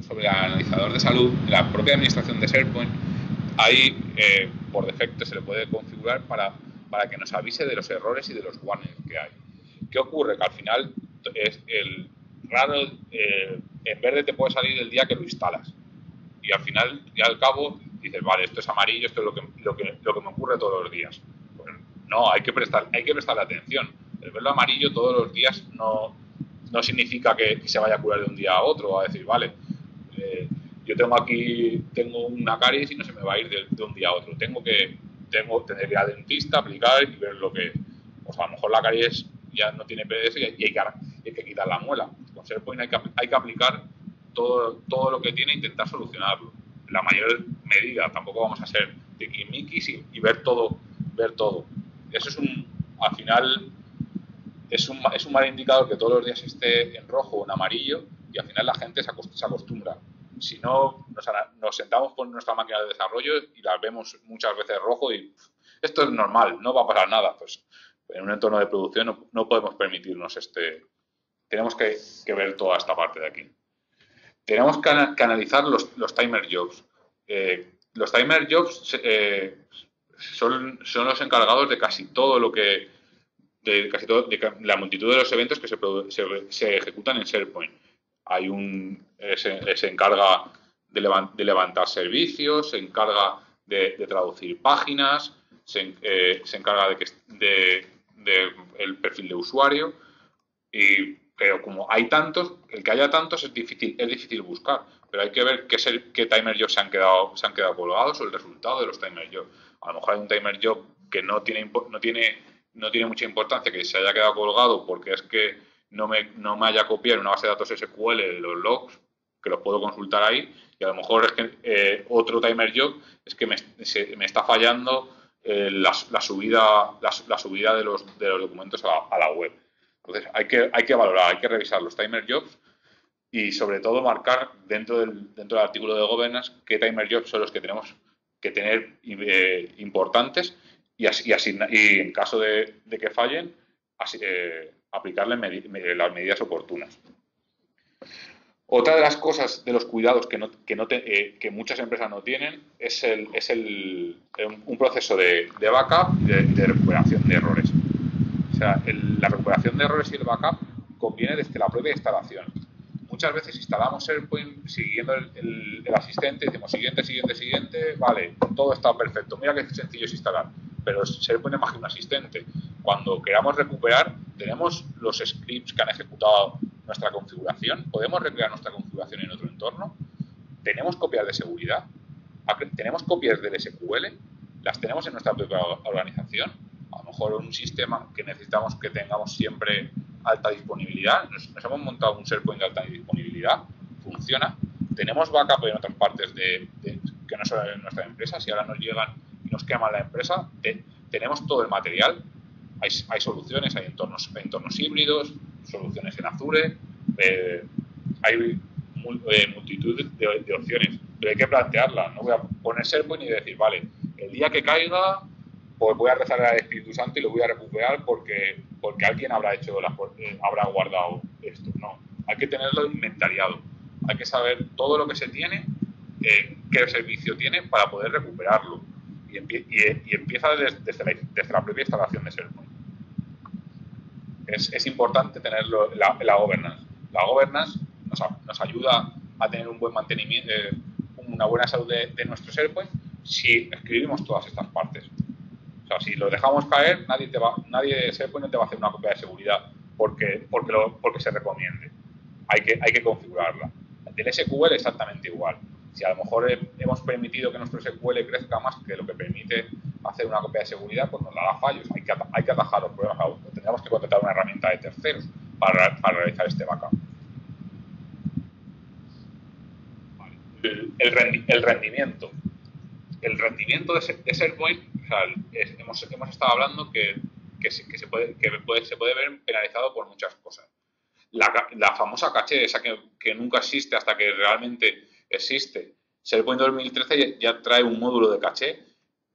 Sobre el analizador de salud, la propia administración de SharePoint, por defecto se le puede configurar para que nos avise de los errores y de los warnings que hay. ¿Qué ocurre? Que al final es en verde te puede salir el día que lo instalas. Y al final, y al cabo, dices, vale, esto es amarillo, esto es lo que me ocurre todos los días. Pues no, hay que prestarle atención. El verlo amarillo todos los días no significa que se vaya a curar de un día a otro, a decir, vale, yo tengo una caries y no se me va a ir de un día a otro. Tengo que ir al dentista, aplicar y ver lo que... Pues a lo mejor la caries ya no tiene PDS y hay que quitar la muela. Con SharePoint hay que aplicar todo lo que tiene e intentar solucionarlo. En la mayor medida, tampoco vamos a ser tiquismiquis y ver todo. Eso es al final, es un mal indicador que todos los días esté en rojo o en amarillo y al final la gente se acostumbra. Si no, nos sentamos con nuestra máquina de desarrollo y las vemos muchas veces rojo y esto es normal, no va a pasar nada. Pues en un entorno de producción no podemos permitirnos tenemos que ver toda esta parte de aquí. Tenemos que analizar los timer jobs. Los timer jobs son los encargados de casi todo lo que de la multitud de los eventos que se ejecutan en SharePoint. Se encarga de levantar servicios, se encarga de traducir páginas, se encarga de el perfil de usuario, pero como hay tantos, el que haya tantos es difícil buscar, pero hay que ver qué timer jobs se han quedado colgados o el resultado de los timer jobs. A lo mejor hay un timer job que no tiene mucha importancia, que se haya quedado colgado porque es que no me haya copiado en una base de datos SQL los logs, que los puedo consultar ahí, y a lo mejor es que otro timer job es que me está fallando la subida de los documentos a la web. Entonces hay que valorar, hay que revisar los timer jobs y sobre todo marcar dentro del artículo de governance qué timer jobs son los que tenemos que tener importantes y en caso de que fallen, aplicarle las medidas oportunas. Otra de las cosas, de los cuidados que muchas empresas no tienen, es un proceso de backup y de recuperación de errores. O sea, la recuperación de errores y el backup conviene desde la propia instalación. Muchas veces instalamos SharePoint siguiendo el asistente, decimos siguiente, vale, todo está perfecto, mira qué sencillo es instalar, pero SharePoint es más que un asistente. Cuando queramos recuperar, tenemos los scripts que han ejecutado nuestra configuración, podemos recrear nuestra configuración en otro entorno, tenemos copias de seguridad, tenemos copias del SQL, las tenemos en nuestra propia organización. A lo mejor un sistema que necesitamos que tengamos siempre alta disponibilidad, nos hemos montado un SharePoint de alta disponibilidad, funciona, tenemos backup en otras partes que no son en nuestra empresa, si ahora nos llegan y nos queman la empresa, tenemos todo el material, hay soluciones, hay entornos híbridos, soluciones en Azure, hay multitud de opciones, pero hay que plantearla, no voy a poner SharePoint y decir, vale, el día que caiga pues voy a rezar al Espíritu Santo y lo voy a recuperar porque alguien habrá guardado esto. No, hay que tenerlo inventariado. Hay que saber todo lo que se tiene, qué servicio tiene para poder recuperarlo. Y empieza desde la propia instalación de SharePoint. Es importante tener la governance. La governance nos ayuda a tener un buen mantenimiento, una buena salud de nuestro SharePoint si escribimos todas estas partes. O sea, si lo dejamos caer, nadie de SharePoint no te va a hacer una copia de seguridad porque se recomiende. Hay que configurarla. Del SQL exactamente igual. Si a lo mejor hemos permitido que nuestro SQL crezca más que lo que permite hacer una copia de seguridad, pues nos dará fallos. Hay que atajar los problemas. Tendremos que contratar una herramienta de terceros para realizar este backup. El rendimiento. El rendimiento de SharePoint, o sea, hemos estado hablando que se puede ver penalizado por muchas cosas. La famosa caché, esa que nunca existe hasta que realmente existe. SharePoint 2013 ya trae un módulo de caché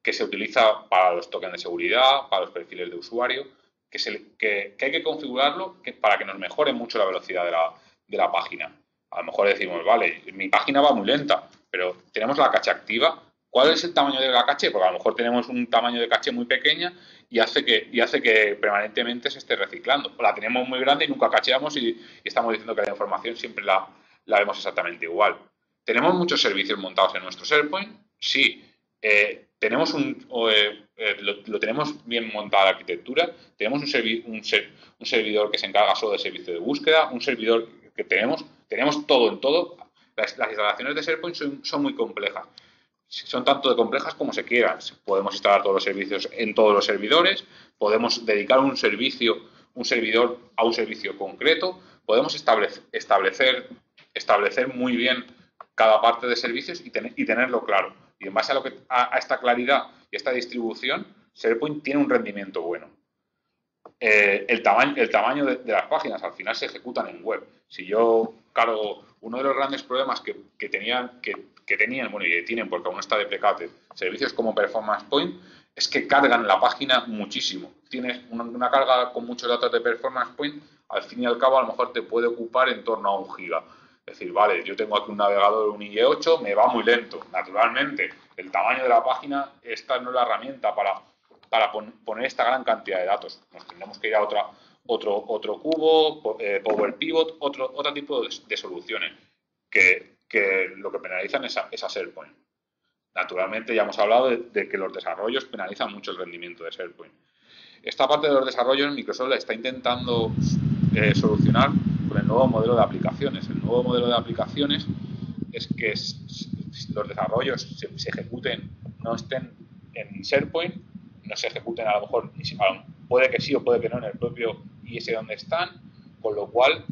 que se utiliza para los tokens de seguridad, para los perfiles de usuario, que hay que configurarlo para que nos mejore mucho la velocidad de la página. A lo mejor decimos, vale, mi página va muy lenta, pero tenemos la caché activa. ¿Cuál es el tamaño de la caché? Porque a lo mejor tenemos un tamaño de caché muy pequeña y hace que permanentemente se esté reciclando. O la tenemos muy grande y nunca cacheamos y estamos diciendo que la información siempre la vemos exactamente igual. ¿Tenemos muchos servicios montados en nuestro SharePoint? Sí. ¿Tenemos lo tenemos bien montada la arquitectura? ¿Tenemos un servidor que se encarga solo del servicio de búsqueda? ¿Un servidor que tenemos todo en todo? Las instalaciones de SharePoint son muy complejas. Son tanto de complejas como se quieran. Podemos instalar todos los servicios en todos los servidores, podemos dedicar un servicio un servidor a un servicio concreto, podemos establecer muy bien cada parte de servicios y tenerlo claro. Y en base a, a esta claridad y esta distribución, SharePoint tiene un rendimiento bueno. El tamaño de las páginas al final se ejecutan en web. Si yo cargo, uno de los grandes problemas que tenían, bueno, y que tienen, porque aún está deprecated, servicios como Performance Point, es que cargan la página muchísimo. Tienes una carga con muchos datos de Performance Point, al fin y al cabo a lo mejor te puede ocupar en torno a 1 giga. Es decir, vale, yo tengo aquí un navegador, un IE8, me va muy lento. Naturalmente, el tamaño de la página, esta no es la herramienta para poner esta gran cantidad de datos. Nos tendremos que ir a otro cubo, Power Pivot, otro tipo de soluciones que lo que penalizan es a SharePoint. Naturalmente, ya hemos hablado de que los desarrollos penalizan mucho el rendimiento de SharePoint. Esta parte de los desarrollos Microsoft la está intentando solucionar con el nuevo modelo de aplicaciones. El nuevo modelo de aplicaciones es que los desarrollos se ejecuten, no estén en SharePoint, no se ejecuten a lo mejor, puede que sí o puede que no en el propio IS donde están, con lo cual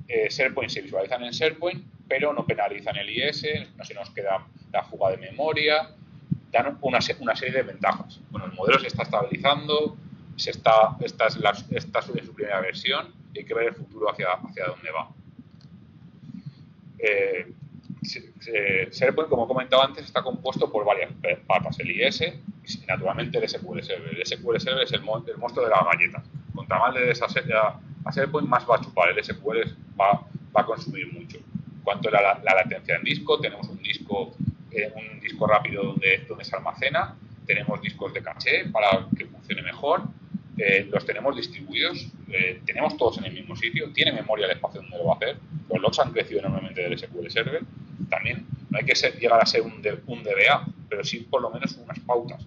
SharePoint se visualizan en SharePoint, pero no penalizan el IS, no se nos queda la fuga de memoria, dan una serie de ventajas. Bueno, el modelo se está estabilizando, esta es su primera versión y hay que ver el futuro hacia dónde va. SharePoint, como he comentado antes, está compuesto por varias patas, el IS y naturalmente el SQL Server. El SQL Server es el monstruo de las galletas. Contra más le des a SharePoint, más va a chupar. El SQL va a consumir mucho. En cuanto a la latencia en disco, tenemos un disco rápido donde se almacena, tenemos discos de caché para que funcione mejor, los tenemos distribuidos, tenemos todos en el mismo sitio, tiene memoria el espacio donde lo va a hacer, los logs han crecido enormemente del SQL Server, también no hay que llegar a ser un DBA, pero sí por lo menos unas pautas.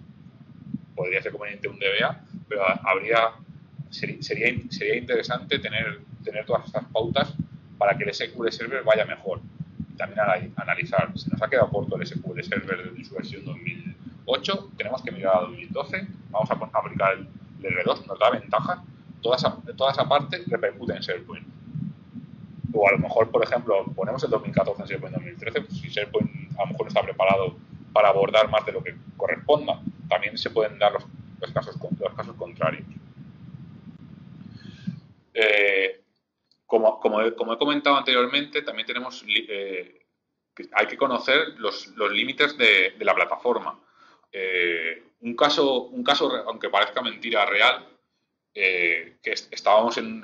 Podría ser conveniente un DBA, pero sería interesante tener todas estas pautas para que el SQL Server vaya mejor. Y también analizar, se nos ha quedado corto el SQL Server en su versión 2008, tenemos que mirar a 2012, vamos a aplicar el R2, nos da ventaja, toda esa parte repercute en SharePoint. O a lo mejor, por ejemplo, ponemos el 2014 en SharePoint 2013, pues si SharePoint a lo mejor no está preparado para abordar más de lo que corresponda, también se pueden dar los casos contrarios. Como he comentado anteriormente, también tenemos hay que conocer los límites de la plataforma. Un caso, aunque parezca mentira, real, que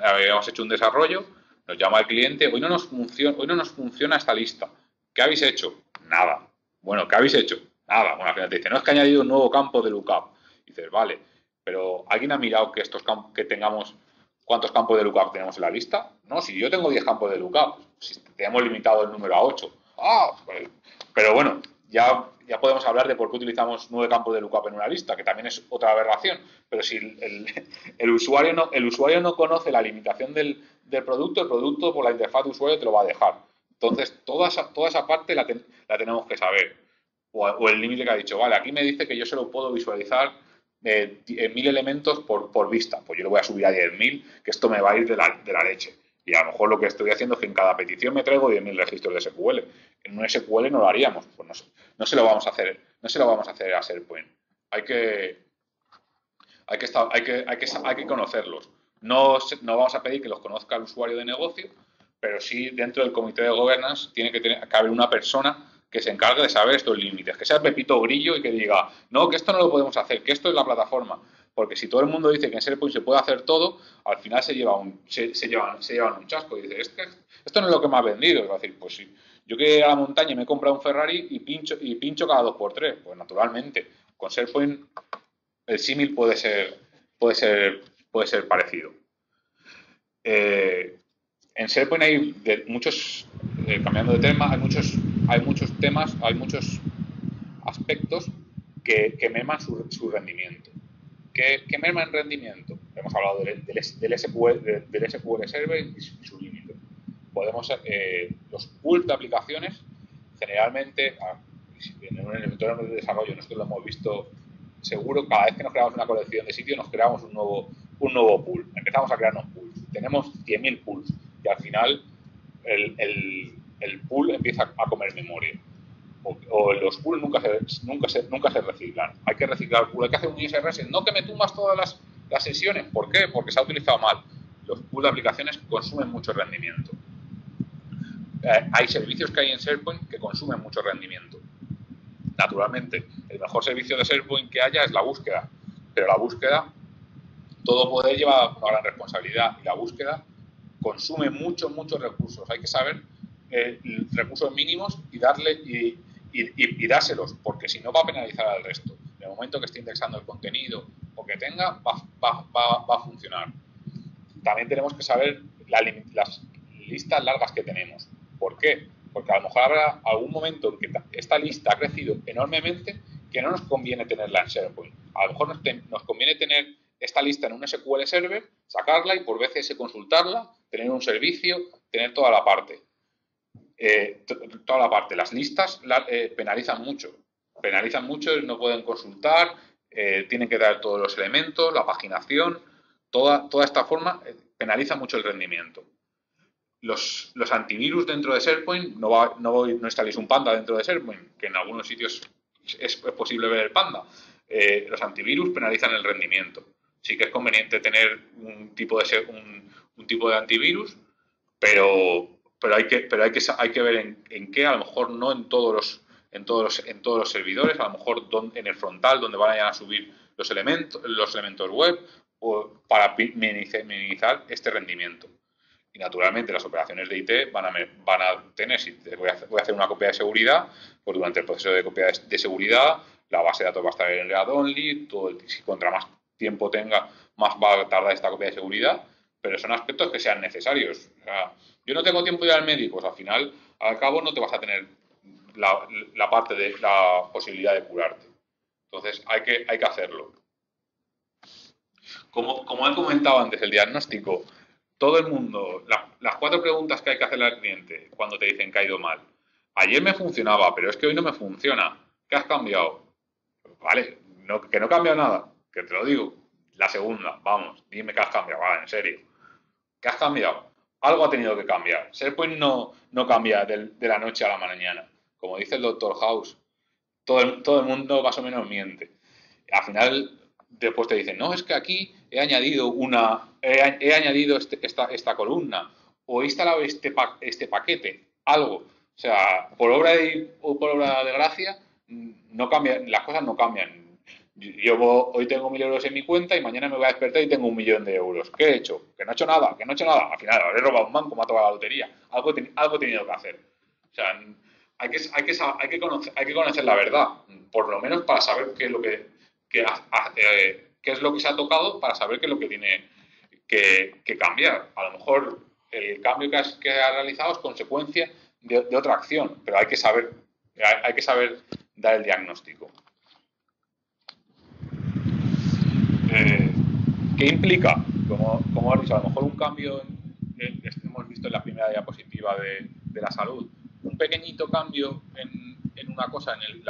habíamos hecho un desarrollo, nos llama el cliente, hoy no nos funciona esta lista. ¿Qué habéis hecho? Nada. Bueno, ¿qué habéis hecho? Nada. Bueno, al final te dice, no, es que ha añadido un nuevo campo de lookup. Y dices, vale, pero ¿alguien ha mirado que tengamos cuántos campos de lookup tenemos en la lista? No, si yo tengo 10 campos de lookup, si tenemos limitado el número a 8. Pues, pero bueno, ya podemos hablar de por qué utilizamos 9 campos de lookup en una lista, que también es otra aberración. Pero si el usuario no conoce la limitación del producto, el producto por la interfaz de usuario te lo va a dejar. Entonces, toda esa parte la tenemos que saber. O el límite que ha dicho, vale, aquí me dice que yo solo puedo visualizar 1000 elementos por vista. Pues yo lo voy a subir a 10.000, que esto me va a ir de la leche. Y a lo mejor lo que estoy haciendo es que en cada petición me traigo 10.000 registros de SQL. En un SQL no lo haríamos. Pues no se lo vamos a hacer. No se lo vamos a hacer a SharePoint. Hay que conocerlos. No vamos a pedir que los conozca el usuario de negocio, pero sí dentro del comité de governance tiene que haber una persona que se encargue de saber estos límites, que sea Pepito Grillo y que diga, no, que esto no lo podemos hacer, que esto es la plataforma. Porque si todo el mundo dice que en SharePoint se puede hacer todo, al final se llevan un chasco y dice, esto no es lo que me ha vendido. Y va a decir, pues sí, yo quiero ir a la montaña y me he comprado un Ferrari y pincho cada 2x3. Pues naturalmente, con SharePoint el símil puede ser parecido. En SharePoint hay muchos, cambiando de tema, hay muchos temas, hay muchos aspectos que merman su rendimiento. ¿Qué merma en rendimiento? Hemos hablado del SQL Server y su límite. Los pools de aplicaciones, generalmente, en un entorno de desarrollo, nosotros lo hemos visto seguro, cada vez que nos creamos una colección de sitios, nos creamos un nuevo pool. Empezamos a crearnos pools. tenemos 100.000 pools y al final el pool empieza a comer memoria. O los pools nunca se reciclan. Hay que reciclar el pool, hay que hacer un ISRS. No que me tumbas todas las sesiones. ¿Por qué? Porque se ha utilizado mal. Los pools de aplicaciones consumen mucho rendimiento. Hay servicios que hay en SharePoint que consumen mucho rendimiento. Naturalmente, el mejor servicio de SharePoint que haya es la búsqueda, pero la búsqueda, todo poder lleva una gran responsabilidad y la búsqueda consume muchos recursos. Hay que saber recursos mínimos y dárselos, porque si no va a penalizar al resto. En el momento que esté indexando el contenido o que tenga, va a funcionar. También tenemos que saber las listas largas que tenemos. ¿Por qué? Porque a lo mejor habrá algún momento en que esta lista ha crecido enormemente que no nos conviene tenerla en SharePoint. A lo mejor nos conviene tener esta lista en un SQL Server, sacarla y por veces consultarla, tener un servicio, tener toda la parte. Las listas penalizan mucho, no pueden consultar, tienen que dar todos los elementos, la paginación, toda esta forma penaliza mucho el rendimiento. Los antivirus dentro de SharePoint, no instaléis un Panda dentro de SharePoint, que en algunos sitios es posible ver el Panda. Los antivirus penalizan el rendimiento. Sí que es conveniente tener un tipo de antivirus, pero hay que ver en qué, a lo mejor no en todos los servidores, a lo mejor en el frontal donde van a subir los elementos web, para minimizar este rendimiento. Y naturalmente las operaciones de IT van a tener, si voy a hacer una copia de seguridad, pues durante el proceso de copia de seguridad, la base de datos va a estar en read only, si contra más tiempo tenga, más va a tardar esta copia de seguridad, pero son aspectos que sean necesarios. O sea, yo no tengo tiempo de ir al médico, pues al cabo no te vas a tener la parte de la posibilidad de curarte. Entonces hay que hacerlo. Como he comentado antes, el diagnóstico, todo el mundo, las 4 preguntas que hay que hacerle al cliente cuando te dicen que ha ido mal. Ayer me funcionaba, pero es que hoy no me funciona. ¿Qué has cambiado? Vale, que no he cambiado nada, que te lo digo. La segunda, vamos, dime qué has cambiado, vale, en serio. ¿Qué has cambiado? Algo ha tenido que cambiar. SharePoint no cambia de la noche a la mañana. Como dice el Dr. House, todo el mundo más o menos miente. Al final, después te dicen, no, es que aquí he añadido esta columna o he instalado este paquete, algo. O sea, por obra de gracia, no cambia, las cosas no cambian. Hoy tengo 1.000 euros en mi cuenta y mañana me voy a despertar y tengo 1.000.000 de euros. ¿Qué he hecho? Que no he hecho nada. Al final, habré robado un banco, me ha tocado la lotería. Algo he tenido que hacer. O sea, hay que conocer la verdad, por lo menos para saber qué es lo que se ha tocado, para saber qué es lo que tiene que cambiar. A lo mejor el cambio que has realizado es consecuencia de otra acción, pero hay que saber dar el diagnóstico. ¿Qué implica? Como has dicho, a lo mejor un cambio, hemos visto en la primera diapositiva de la salud, un pequeñito cambio en una cosa en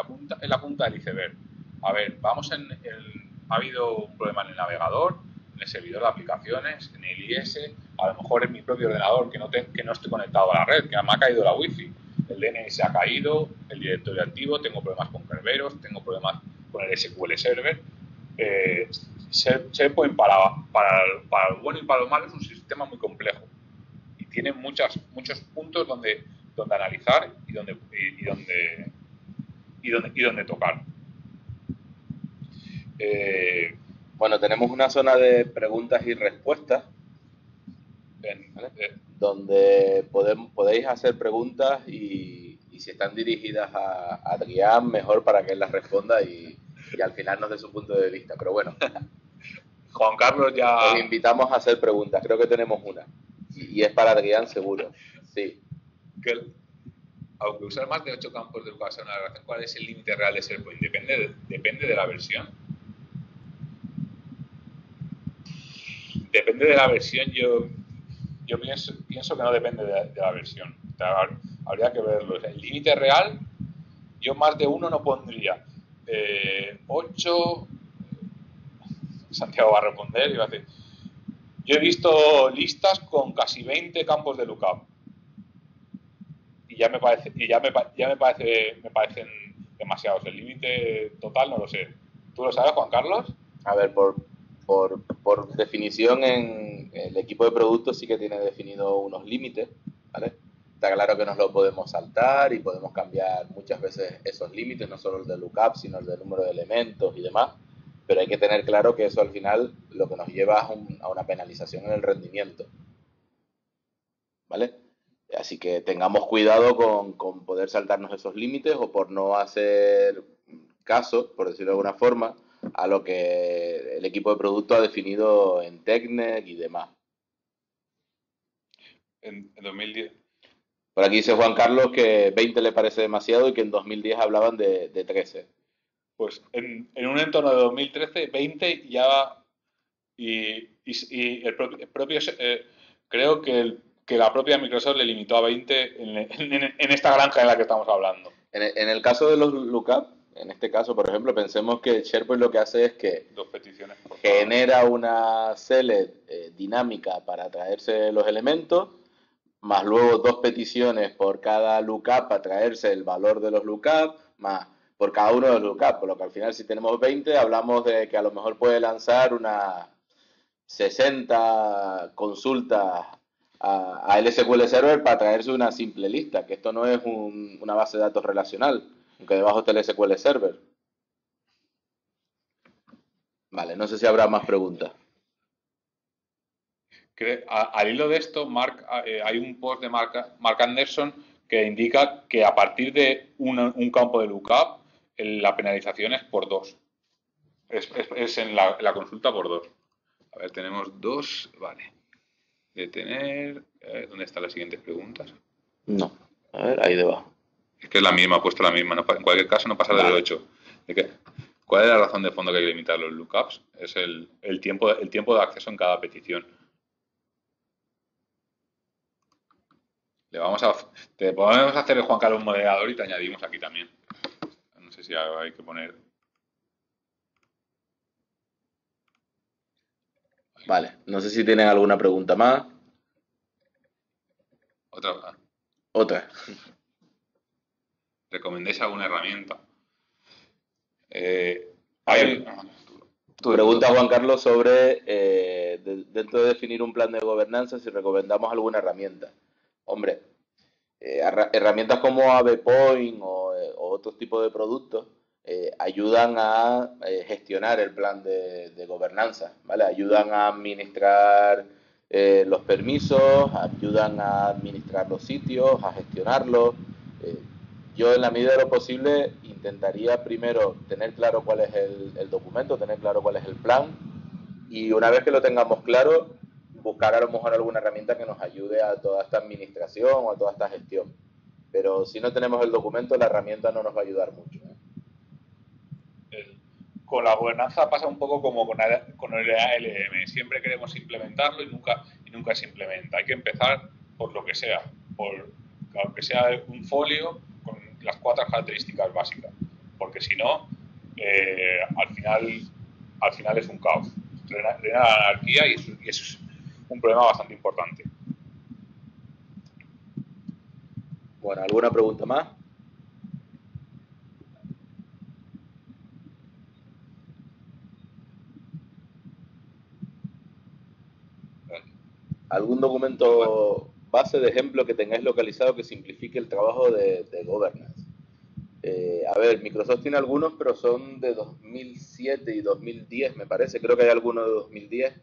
la punta del iceberg. A ver, ha habido un problema en el navegador, en el servidor de aplicaciones, en el IS, a lo mejor en mi propio ordenador que no estoy conectado a la red, que me ha caído la wifi, el DNS se ha caído, el directorio activo, tengo problemas con Kerberos, tengo problemas con el SQL Server. SharePoint para lo bueno y para lo malo es un sistema muy complejo y tiene muchos puntos donde analizar y donde tocar. Bueno, tenemos una zona de preguntas y respuestas, ¿vale? Donde podéis hacer preguntas y si están dirigidas a Adrián, mejor para que él las responda y al final nos dé su punto de vista. Pero bueno, Juan Carlos ya... Os invitamos a hacer preguntas, creo que tenemos una. Y es para Adrián, seguro. Sí. Aunque usar más de 8 campos de base en una relación, ¿cuál es el límite real de SharePoint? Depende de la versión. Depende de la versión, yo pienso que no depende de la versión. Habría que verlo. El límite real, yo más de 1 no pondría. 8... Santiago va a responder y va a decir... Yo he visto listas con casi 20 campos de lookup. Y ya me parece, me parecen demasiados. El límite total no lo sé. ¿Tú lo sabes, Juan Carlos? A ver, por definición, en el equipo de productos sí que tiene definido unos límites, ¿vale? Está claro que nos lo podemos saltar y podemos cambiar muchas veces esos límites, no solo el de lookup, sino el del número de elementos y demás. Pero hay que tener claro que eso al final lo que nos lleva a una penalización en el rendimiento, ¿vale? Así que tengamos cuidado con poder saltarnos esos límites o por no hacer caso, por decirlo de alguna forma, a lo que el equipo de producto ha definido en TechNet y demás. En 2010. Por aquí dice Juan Carlos que 20 le parece demasiado y que en 2010 hablaban de 13. Pues en un entorno de 2013, 20 ya. Y el propio creo que la propia Microsoft le limitó a 20 en esta granja en la que estamos hablando. En el caso de los lookup, en este caso, por ejemplo, pensemos que SharePoint lo que hace es que Dos peticiones por cada. genera una select dinámica para traerse los elementos, más luego dos peticiones por cada lookup para traerse el valor de los lookup, más por cada uno de los lookup, por lo que al final si tenemos 20 hablamos de que a lo mejor puede lanzar unas 60 consultas al SQL Server para traerse una simple lista, que esto no es una base de datos relacional, aunque debajo está el SQL Server. Vale, no sé si habrá más preguntas. Al hilo de esto, hay un post de Mark Anderson que indica que a partir de un campo de lookup, la penalización es por 2. Es en la consulta por 2. A ver, tenemos 2. Vale. Detener. ¿Dónde están las siguientes preguntas? No. A ver, ahí debajo. Es que es la misma, ha puesto la misma. No, en cualquier caso, no pasa del 8. ¿Cuál es la razón de fondo que hay que limitar los lookups? Es el tiempo de acceso en cada petición. Te podemos hacer el Juan Carlos moderador y te añadimos aquí también. No sé si hay que poner. Vale, no sé si tienen alguna pregunta más. Otra. Otra. ¿Recomendéis alguna herramienta? Tu pregunta, Juan Carlos, sobre dentro de definir un plan de gobernanza, si recomendamos alguna herramienta. Hombre, herramientas como AVPoint o otros tipos de productos ayudan a gestionar el plan de gobernanza, ¿vale? Ayudan a administrar los permisos, ayudan a administrar los sitios, a gestionarlos. Eh, yo, en la medida de lo posible, intentaría primero tener claro cuál es el documento, tener claro cuál es el plan, y una vez que lo tengamos claro, buscar a lo mejor alguna herramienta que nos ayude a toda esta administración o a toda esta gestión. Pero si no tenemos el documento, la herramienta no nos va a ayudar mucho. Con la gobernanza pasa un poco como con el ALM. Siempre queremos implementarlo y nunca se implementa. Hay que empezar por lo que sea, aunque sea un folio con las 4 características básicas, porque si no, al final es un caos. Reina la anarquía y eso es un problema bastante importante. Bueno, ¿alguna pregunta más? ¿Algún documento base de ejemplo que tengáis localizado que simplifique el trabajo de governance? A ver, Microsoft tiene algunos, pero son de 2007 y 2010, me parece. Creo que hay algunos de 2010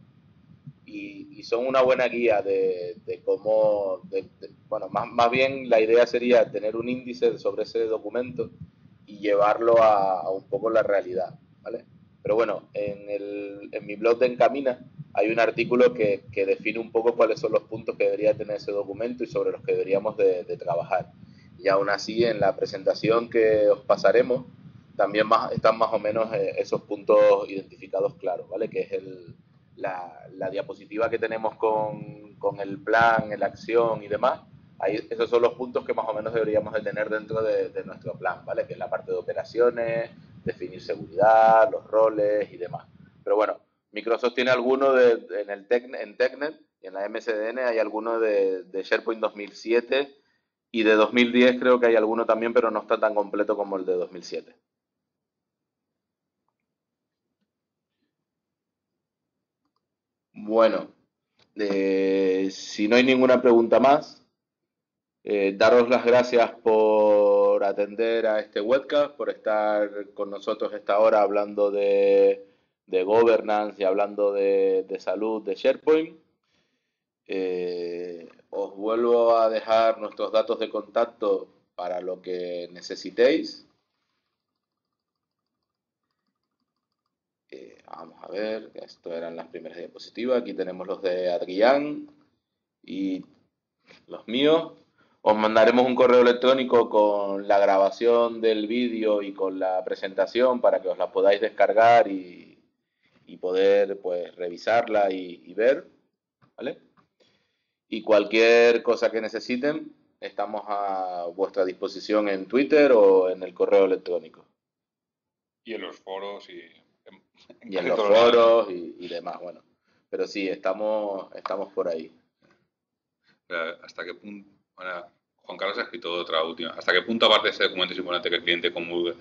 y son una buena guía de cómo, bueno, más bien la idea sería tener un índice sobre ese documento y llevarlo a un poco la realidad, ¿vale? Pero bueno, en mi blog de Encamina hay un artículo que define un poco cuáles son los puntos que debería tener ese documento y sobre los que deberíamos de trabajar. Y aún así, en la presentación que os pasaremos, también están más o menos esos puntos identificados claros, ¿vale? Que es la diapositiva que tenemos con el plan, la acción y demás. Ahí, esos son los puntos que más o menos deberíamos de tener dentro de nuestro plan, ¿vale? Que es la parte de operaciones, definir seguridad, los roles y demás. Pero bueno, Microsoft tiene alguno en en TechNet y en la MSDN hay alguno de SharePoint 2007 y de 2010 creo que hay alguno también, pero no está tan completo como el de 2007. Bueno, si no hay ninguna pregunta más, daros las gracias por atender a este webcast, por estar con nosotros esta hora hablando de governance y hablando de salud de SharePoint. Os vuelvo a dejar nuestros datos de contacto para lo que necesitéis. Vamos a ver, esto eran las primeras diapositivas. Aquí tenemos los de Adrián y los míos. Os mandaremos un correo electrónico con la grabación del vídeo y con la presentación para que os la podáis descargar y poder pues revisarla y ver, ¿vale? Y cualquier cosa que necesiten, estamos a vuestra disposición en Twitter o en el correo electrónico. Y en los foros en Y en casi los todos lados. foros y demás, bueno. Pero sí, estamos por ahí. ¿Hasta qué punto? Bueno, Juan Carlos ha escrito otra última. ¿Hasta qué punto, aparte de ese documento, es importante que el cliente comulgue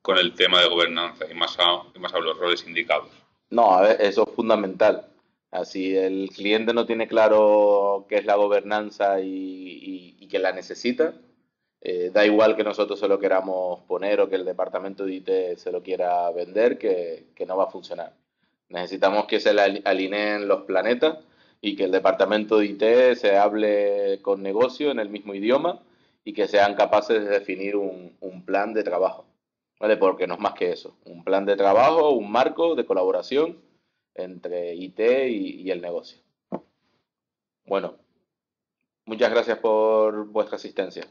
con el tema de gobernanza y más a los roles indicados? No, a ver, eso es fundamental. Así el cliente no tiene claro qué es la gobernanza y que la necesita, da igual que nosotros se lo queramos poner o que el departamento de IT se lo quiera vender, que no va a funcionar. Necesitamos que se le alineen los planetas y que el departamento de IT se hable con negocio en el mismo idioma y que sean capaces de definir un plan de trabajo. ¿Vale? Porque no es más que eso, un plan de trabajo, un marco de colaboración entre IT y el negocio. Bueno, muchas gracias por vuestra asistencia.